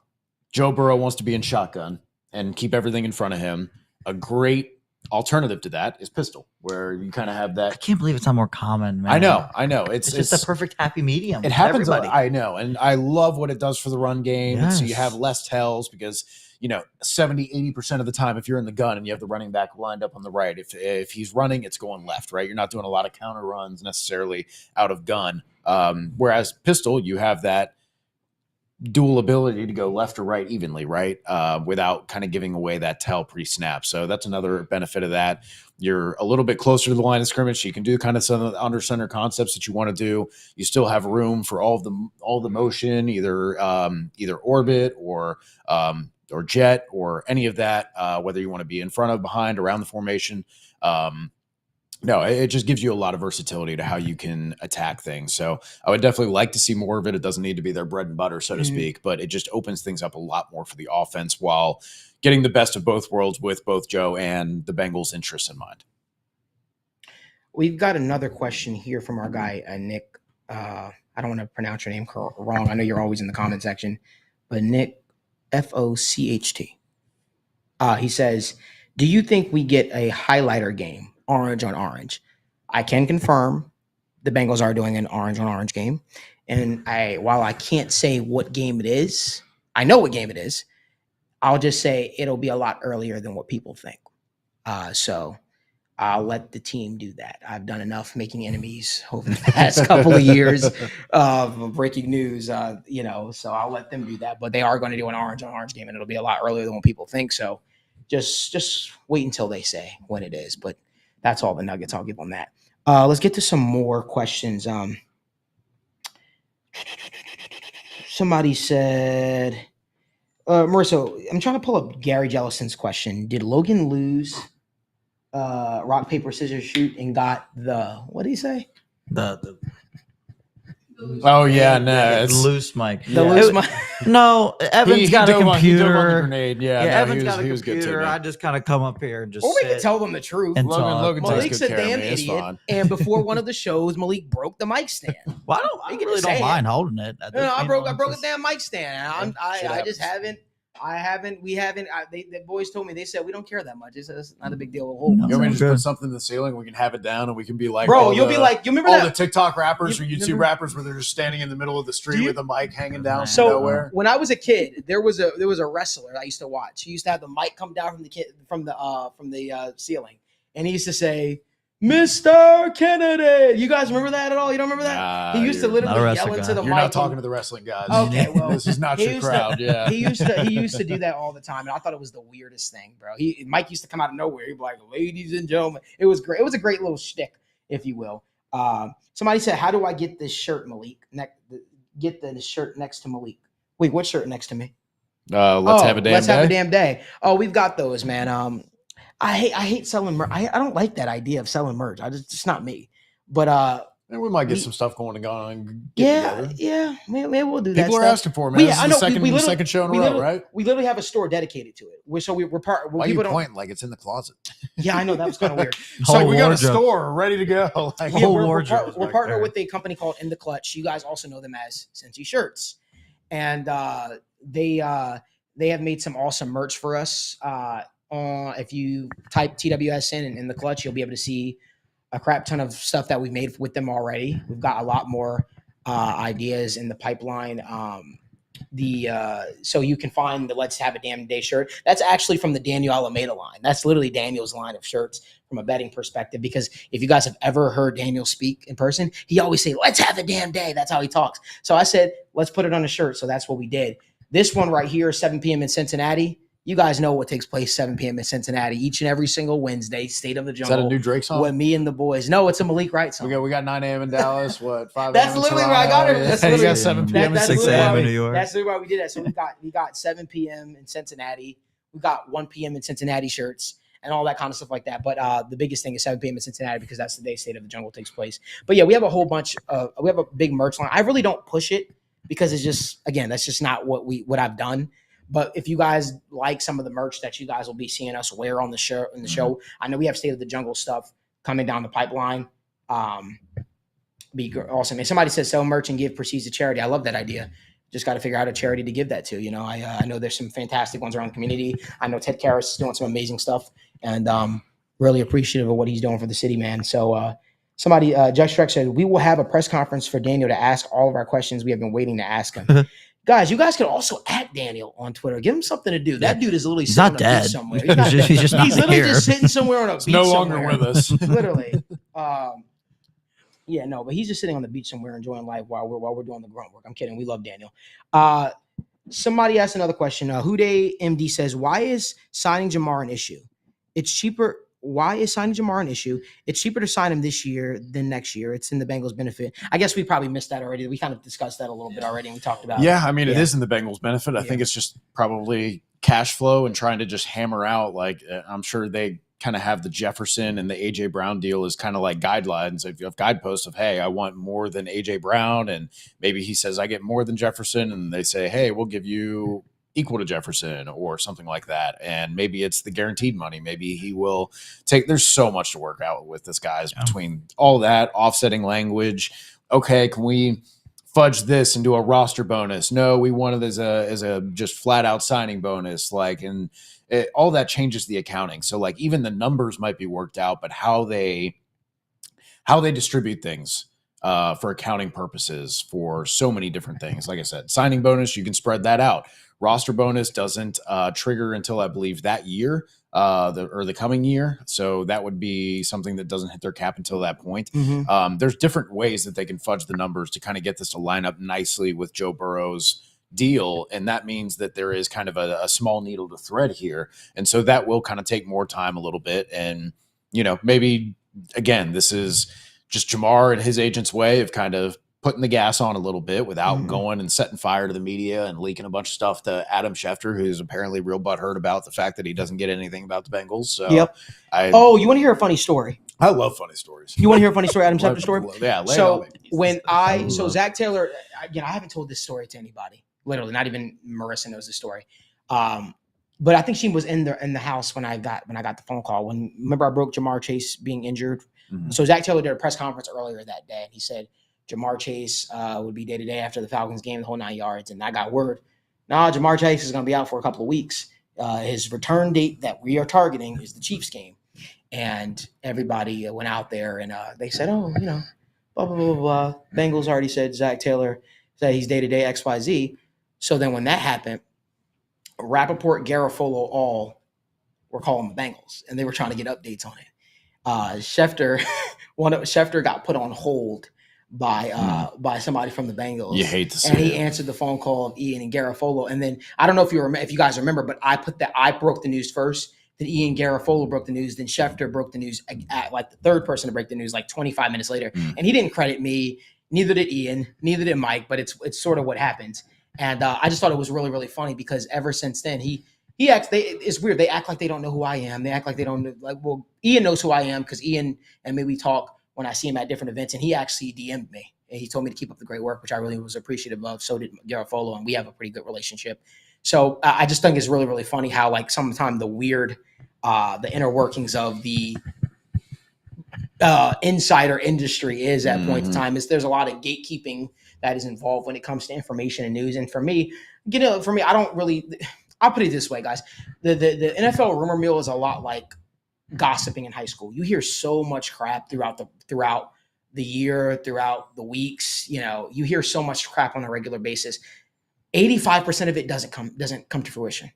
Joe Burrow wants to be in shotgun and keep everything in front of him. A great alternative to that is pistol, where you kind of have that. I can't believe it's not more common, man. I know. It's just the perfect happy medium. It happens. Everybody. I know. And I love what it does for the run game. Yes. So you have less tells because, 70-80% of the time, if you're in the gun and you have the running back lined up on the right, if he's running, it's going left, right? You're not doing a lot of counter runs necessarily out of gun. Whereas pistol, you have that dual ability to go left or right evenly, right? Without kind of giving away that tell pre-snap. So that's another benefit of that. You're a little bit closer to the line of scrimmage. So you can do kind of some of the under center concepts that you want to do. You still have room for all the motion, either orbit or jet or any of that, whether you want to be in front of, behind, around the formation. No, it just gives you a lot of versatility to how you can attack things. So I would definitely like to see more of it. It doesn't need to be their bread and butter, so to speak, but it just opens things up a lot more for the offense while getting the best of both worlds with both Joe and the Bengals' interests in mind. We've got another question here from our guy, Nick. I don't want to pronounce your name wrong. I know you're always in the comment section, but Nick, Focht. He says, do you think we get a highlighter game? Orange on orange. I can confirm the Bengals are doing an orange on orange game. And while I can't say what game it is, I know what game it is. I'll just say it'll be a lot earlier than what people think. So I'll let the team do that. I've done enough making enemies over the past couple of years of breaking news, so I'll let them do that. But they are going to do an orange on orange game, and it'll be a lot earlier than what people think. So just wait until they say when it is. But that's all the nuggets I'll give on that. Let's get to some more questions. Somebody said, Marissa, I'm trying to pull up Gary Jellison's question. Did Logan lose rock, paper, scissors, shoot and got what did he say? Oh yeah, no, it's loose mic. Loose mic. No, Evan's got a computer. He dove on the grenade. Yeah, Evan's got a he was good computer. too, I just kind of come up here and just. Or we can tell them the truth. Logan Malik's takes a good care damn of me. It's idiot, fine. and before one of the shows, Malik broke the mic stand. Well, I really don't mind holding it. No, I broke a damn mic stand. I just haven't I haven't. We haven't. The boys told me. They said we don't care that much. It's not a big deal. No. You want me to Sounds just good. put something in the ceiling? We can have it down, and we can be like, Bro, all you'll the- be like, you remember all that? the TikTok rappers or You YouTube remember- rappers where they're just standing in the middle of the street Do you- with a mic hanging down So from nowhere. when I was a kid, there was a wrestler I used to watch. He used to have the mic come down from the ceiling, and he used to say, "Mr. Kennedy." You guys remember that at all? You don't remember that? Nah, He used to you're- Not a literally wrestling yell into guy. the You're mic. not talking to the wrestling guys. Okay, well, this is not he your used to- crowd. Yeah, He used to do that all the time, and I thought it was the weirdest thing, bro. Mike used to come out of nowhere. He'd be like, "Ladies and gentlemen," it was great. It was a great little shtick, if you will. Somebody said, "How do I get this shirt, Malik? Get the shirt next to Malik." Wait, what shirt next to me? let's have a damn Let's day. have a damn day. Oh, we've got those, man. I hate selling merch. I don't like that idea of selling merch. It's not me. But And we might get we- some stuff going and get yeah, together. yeah, maybe we'll do that. People are stuff. asking for it, man. This I is know. the second, we literally- second show in a we row, literally- right? We literally have a store dedicated to it. We're part. Why are you People don't. pointing like it's in the closet? Yeah, I know that was kind of weird. It's like we got a wardrobe. store ready to go. Like, Yeah, Whole we're wardrobe is we're back partnered there. with a company called In the Clutch. You guys also know them as Cincy Shirts, and they have made some awesome merch for us. If you type TWS in the Clutch, you'll be able to see a crap ton of stuff that we've made with them already. We've got a lot more ideas in the pipeline. So you can find the Let's Have a Damn Day shirt. That's actually from the Daniel Alameda line. That's literally Daniel's line of shirts from a betting perspective. Because if you guys have ever heard Daniel speak in person, he always say, "Let's have a damn day." That's how he talks. So I said, let's put it on a shirt. So that's what we did. This one right here, 7 p.m. in Cincinnati. You guys know what takes place 7 p.m. in Cincinnati each and every single Wednesday. State of the is Jungle. that a new Drake song? With me and the boys. No, it's a Malik Wright song. We got 9 a.m. in Dallas. What 5? That's a.m. in literally where I got it. Toronto? That's Yeah, you literally- got 7 p.m. That's and 6 literally a.m. why in we- New York. That's literally why we did that. So we got 7 p.m. in Cincinnati. We got 1 p.m. in Cincinnati shirts and all that kind of stuff like that. But the biggest thing is 7 p.m. in Cincinnati because that's the day State of the Jungle takes place. But yeah, we have a whole bunch of we have a big merch line. I really don't push it because it's just, again, that's just not what I've done. But if you guys like some of the merch that you guys will be seeing us wear on the show, I know we have State of the Jungle stuff coming down the pipeline. Be awesome. And somebody says sell merch and give proceeds to charity. I love that idea. Just got to figure out a charity to give that to. You know, I know there's some fantastic ones around the community. I know Ted Karras is doing some amazing stuff, and really appreciative of what he's doing for the city, man. So somebody, Judge Shrek said, we will have a press conference for Daniel to ask all of our questions we have been waiting to ask him. Guys, you guys can also at Daniel on Twitter. Give him something to do. That dude is literally He's sitting not on a beach dead. somewhere. He's just not he's literally here. just sitting somewhere on a beach no longer somewhere. with us. Literally. Yeah, no, but he's just sitting on the beach somewhere enjoying life while we're doing the grunt work. I'm kidding. We love Daniel. Somebody asked another question. Huday MD says, why is signing Jamar an issue? It's cheaper. Why is signing Jamar an issue? It's cheaper to sign him this year than next year. It's in the Bengals' benefit. I guess we probably missed that already. We kind of discussed that a little bit already, and we talked about Yeah, I mean, it Yeah. is in the Bengals' benefit. I Yeah. think it's just probably cash flow and trying to just hammer out. Like, I'm sure they kind of have the Jefferson and the AJ Brown deal as kind of like guidelines. If you have guideposts of, hey, I want more than AJ Brown, and maybe he says I get more than Jefferson, and they say, hey, we'll give you equal to Jefferson or something like that. And maybe it's the guaranteed money. Maybe he will take, there's so much to work out with this guys between all that offsetting language. Okay. Can we fudge this and do a roster bonus? No, we want it as a just flat out signing bonus. Like, and all that changes the accounting. So like even the numbers might be worked out, but how they distribute things for accounting purposes for so many different things. Like I said, signing bonus, you can spread that out. Roster bonus doesn't trigger until I believe that year, the coming year. So that would be something that doesn't hit their cap until that point. Mhm. There's different ways that they can fudge the numbers to kind of get this to line up nicely with Joe Burrow's deal. And that means that there is kind of a small needle to thread here. And so that will kind of take more time a little bit. And, you know, maybe again, this is just Jamar and his agent's way of kind of putting the gas on a little bit without going and setting fire to the media and leaking a bunch of stuff to Adam Schefter, who's apparently real butthurt about the fact that he doesn't get anything about the Bengals. So Yep. Oh, you want to hear a funny story? I love funny stories. You want to hear a funny story, Adam Schefter story? Yeah, lay it on So me. Zach Taylor, again, I haven't told this story to anybody. Literally, not even Marissa knows the story. But I think she was in the house when I got the phone call. Remember I broke Jamar Chase being injured. Mhm. So Zach Taylor did a press conference earlier that day, and he said Jamar Chase would be day to day after the Falcons game, the whole 9 yards. And I got word. nah, Jamar Chase is going to be out for a couple of weeks. His return date that we are targeting is the Chiefs game. And everybody went out there and they said, oh, blah, blah, blah, blah. Bengals already said Zach Taylor said he's day-to-day XYZ. So then when that happened, Rappaport, Garofolo, all were calling the Bengals, and they were trying to get updates on it. Schefter got put on hold by somebody from the Bengals. You hate to see and he it. answered the phone call of Ian and Garofolo. And then I don't know if you guys remember, but I broke the news first. Then Ian Garofolo broke the news. Then Schefter broke the news at like the third person to break the news, like 25 minutes later. And he didn't credit me. Neither did Ian. Neither did Mike. But it's sort of what happens. And I just thought it was really, really funny because ever since then he acts. It's weird. They act like they don't know who I am. They act like they don't know. Like, well, Ian knows who I am because Ian and me we talk when I see him at different events, and he actually DM'd me and he told me to keep up the great work, which I really was appreciative of. So did Garofolo, and we have a pretty good relationship. So I just think it's really, really funny how like sometimes the weird, the inner workings of the insider industry is at point in time. There's a lot of gatekeeping that is involved when it comes to information and news. And for me, I don't really. I'll put it this way, guys. The NFL rumor mill is a lot like gossiping in high school. You hear so much crap throughout the year, throughout the weeks. You hear so much crap on a regular basis. 85% of it doesn't come to fruition.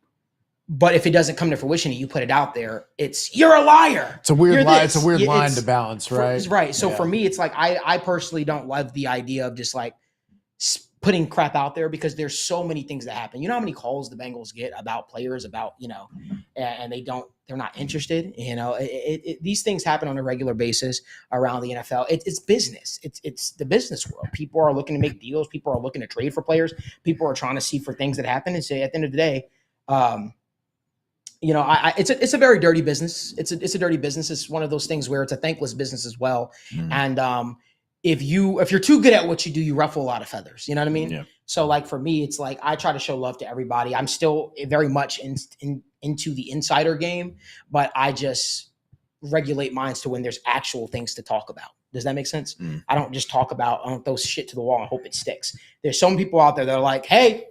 But if it doesn't come to fruition and you put it out there, you're a liar. It's a weird lie. It's a weird line to balance, right? Right. So for me, it's like I personally don't love the idea of just like putting crap out there because there's so many things that happen. You know how many calls the Bengals get about players and they're not interested. These things happen on a regular basis around the NFL. It's business. It's the business world. People are looking to make deals. People are looking to trade for players. People are trying to see for things that happen and say at the end of the day, it's a very dirty business. It's a dirty business. It's one of those things where it's a thankless business as well. And if you're too good at what you do, you ruffle a lot of feathers. You know what I mean? Yeah. So like for me, it's like I try to show love to everybody. I'm still very much into the insider game, but I just regulate minds to when there's actual things to talk about. Does that make sense? I don't just talk about, I don't throw shit to the wall and hope it sticks. There's some people out there that are like, hey,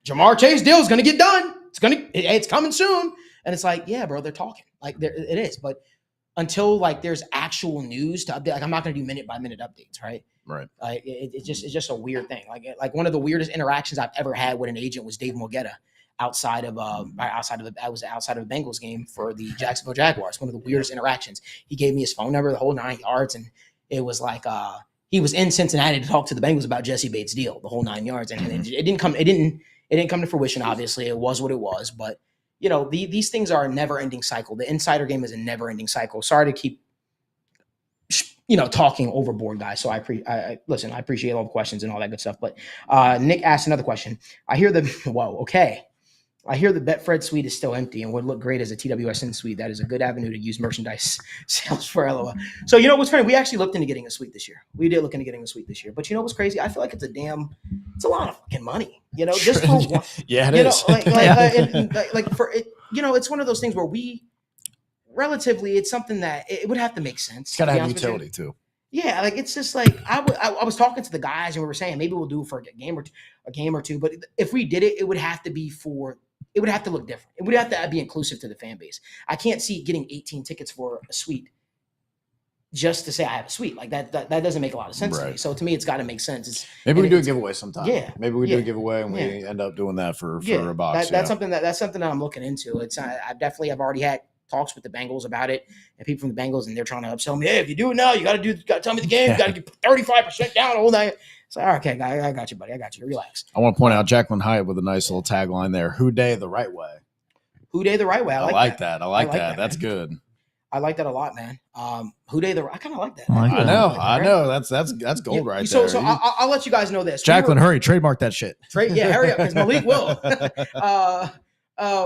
Jamar Chase deal is going to get done. It's coming soon. And it's like, yeah, bro, they're talking. Like it is. But until like there's actual news to update, like I'm not going to do minute by minute updates, right? Right. It's just a weird thing. Like one of the weirdest interactions I've ever had with an agent was Dave Mogetta outside of a Bengals game for the Jacksonville Jaguars. One of the weirdest interactions. He gave me his phone number, the whole 9 yards, and it was like he was in Cincinnati to talk to the Bengals about Jesse Bates' deal, the whole 9 yards, and it didn't come to fruition. Obviously, it was what it was, but these things are a never-ending cycle. The insider game is a never-ending cycle. Sorry to keep talking overboard, guys. So I appreciate all the questions and all that good stuff. But Nick asked another question. I hear the Betfred suite is still empty and would look great as a TWSN suite. That is a good avenue to use merchandise sales for LOL. So what's funny? We actually looked into getting a suite this year. We did look into getting a suite this year. But what's crazy? I feel like it's a lot of fucking money. Just for one. Yeah, it is. It's one of those things where relatively, it's something that it would have to make sense. It's got to have utility too. Yeah, like it's just like I was talking to the guys and we were saying maybe we'll do it for a game or two. But if we did it, it would have to look different. It would have to be inclusive to the fan base. I can't see getting 18 tickets for a suite just to say I have a suite. Like that doesn't make a lot of sense to me. So to me, it's got to make sense. Maybe we do a giveaway sometime. Yeah, maybe we do a giveaway and we end up doing that for a box. That's something that I'm looking into. I definitely have already had talks with the Bengals about it and people from the Bengals, and they're trying to upsell me. Hey, if you do it now, you got to tell me the game. You got to get 35% down all night. So, okay, I got you, buddy. I got you. Relax. I want to point out Jacqueline Hyatt with a nice little tagline there. Who day the right way. Who day the right way. I like that. I like that. That's good. I like that a lot, man. Who day the I kind of like that. I know. That's gold right there. So I'll let you guys know this. Jacqueline, hurry, trademark that shit. Yeah, hurry up, because Malik will.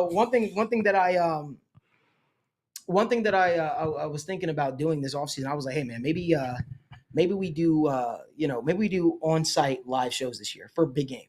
One thing that I was thinking about doing this offseason, I was like, hey man, maybe we do on-site live shows this year for a big game.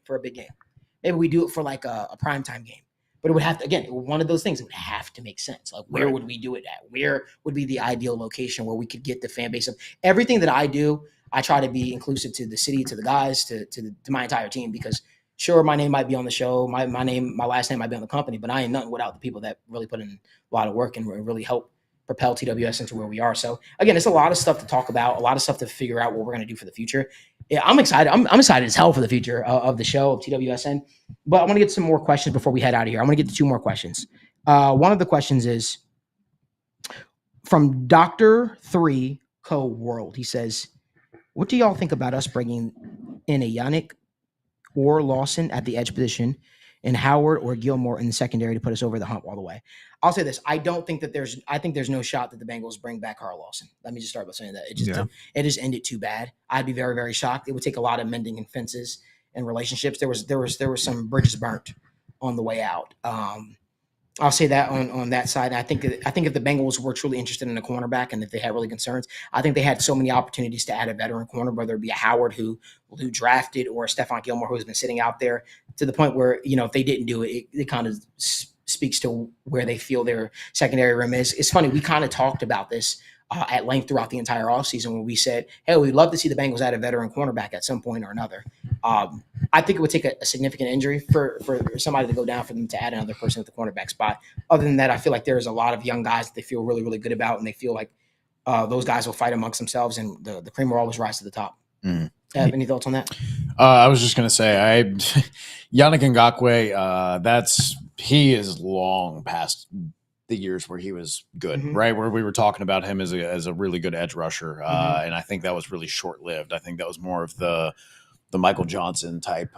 Maybe we do it for like a primetime game. But it would have to, again, one of those things, it would have to make sense. Like, where would we do it at? Where would be the ideal location where we could get the fan base of everything that I do? I try to be inclusive to the city, to the guys, to my entire team, because Sure, my name might be on the show. My last name might be on the company, but I ain't nothing without the people that really put in a lot of work and really help propel TWS into where we are. So again, it's a lot of stuff to talk about, a lot of stuff to figure out what we're going to do for the future. Yeah, I'm excited. I'm excited as hell for the future of the show of TWSN. But I want to get some more questions before we head out of here. I want to get to 2 more questions. One of the questions is from Dr. 3 Co World. He says, "What do y'all think about us bringing in a Yannick or Lawson at the edge position and Howard or Gilmore in the secondary to put us over the hump all the way?" I'll say this. I think there's no shot that the Bengals bring back Carl Lawson. Let me just start by saying that. It just ended too bad. I'd be very, very shocked. It would take a lot of mending and fences and relationships. There was some bridges burnt on the way out. I'll say that on that side. I think if the Bengals were truly interested in a cornerback and if they had really concerns, I think they had so many opportunities to add a veteran corner, whether it be a Howard who drafted or a Stephon Gilmore who's been sitting out there, to the point where, if they didn't do it, it kind of speaks to where they feel their secondary room is. It's funny, we kind of talked about this at length throughout the entire offseason when we said, hey, we'd love to see the Bengals add a veteran cornerback at some point or another. I think it would take a significant injury for somebody to go down for them to add another person at the cornerback spot. Other than that, I feel like there's a lot of young guys that they feel really, really good about, and they feel like those guys will fight amongst themselves, and the cream will always rise to the top. Have any thoughts on that? I was just going to say, Yannick Ngakoue, he is long past the years where he was good, right? Where we were talking about him as a really good edge rusher. And I think that was really short-lived. I think that was more of the Michael Johnson type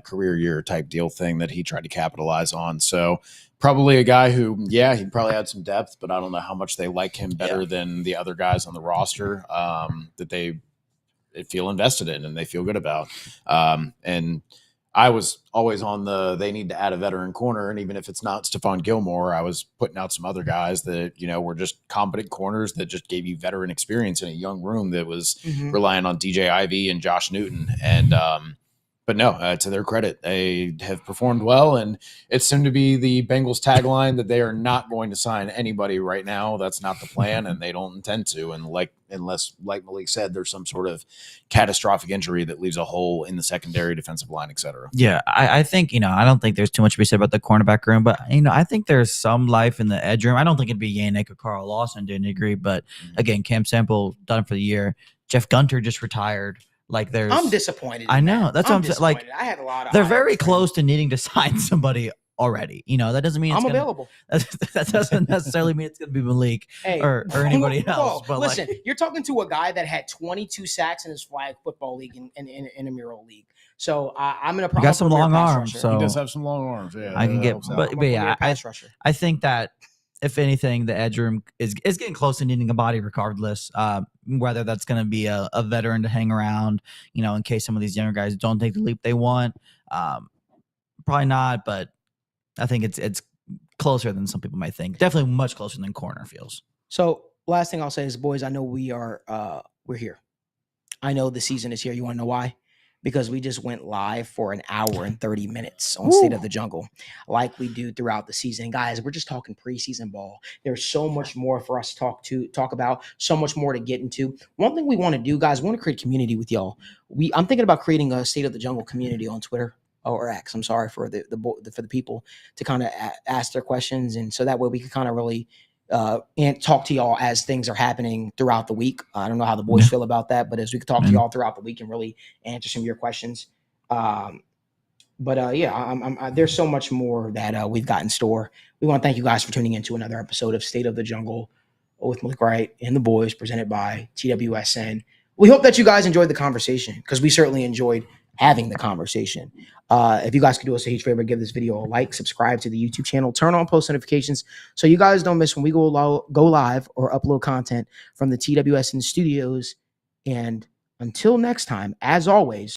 career year type deal thing that he tried to capitalize on. So probably a guy who, he probably had some depth, but I don't know how much they like him better than the other guys on the roster that they feel invested in and they feel good about. And I was always on they need to add a veteran corner. And even if it's not Stephon Gilmore, I was putting out some other guys that, were just competent corners that just gave you veteran experience in a young room that was relying on DJ Ivy and Josh Newton. And, but no, to their credit, they have performed well. And it seemed to be the Bengals tagline that they are not going to sign anybody right now. That's not the plan, and they don't intend to. And unless, like Malik said, there's some sort of catastrophic injury that leaves a hole in the secondary, defensive line, et cetera. Yeah, I think, I don't think there's too much to be said about the cornerback room, but, I think there's some life in the edge room. I don't think it'd be Yannick or Carl Lawson to a degree, but again, Cam Sample done for the year. Jeff Gunter just retired. I'm disappointed. I know. That's what I'm saying. I had a lot of. They're very close to needing to sign somebody already. That doesn't mean I'm available. That doesn't necessarily mean it's going to be Malik or anybody else. But listen, you're talking to a guy that had 22 sacks in his flag football league in a mural league. So I'm going to got some long arms. So he does have some long arms. Yeah, I can get. But yeah, I think that if anything, the edge room is getting close to needing a body regardless. Whether that's going to be a veteran to hang around, in case some of these younger guys don't take the leap they want. Probably not, but I think it's closer than some people might think. Definitely much closer than corner feels. So last thing I'll say is, boys, I know we're here. I know the season is here. You want to know why? Because we just went live for an hour and 30 minutes on State of the Jungle, like we do throughout the season. Guys, we're just talking preseason ball. There's so much more for us to talk about, so much more to get into. One thing we want to do, guys, we want to create community with y'all. I'm thinking about creating a State of the Jungle community on Twitter or X. I'm sorry for the people to kind of ask their questions, and so that way we can kind of really and talk to y'all as things are happening throughout the week. I don't know how the boys feel about that, but as we can talk to y'all throughout the week and really answer some of your questions. There's so much more that we've got in store. We want to thank you guys for tuning in to another episode of State of the Jungle with Malik Wright and the boys, presented by TWSN. We hope that you guys enjoyed the conversation, because we certainly enjoyed having the conversation. If you guys could do us a huge favor, give this video a like, subscribe to the YouTube channel, turn on post notifications so you guys don't miss when we go live or upload content from the TWSN studios. And until next time, as always,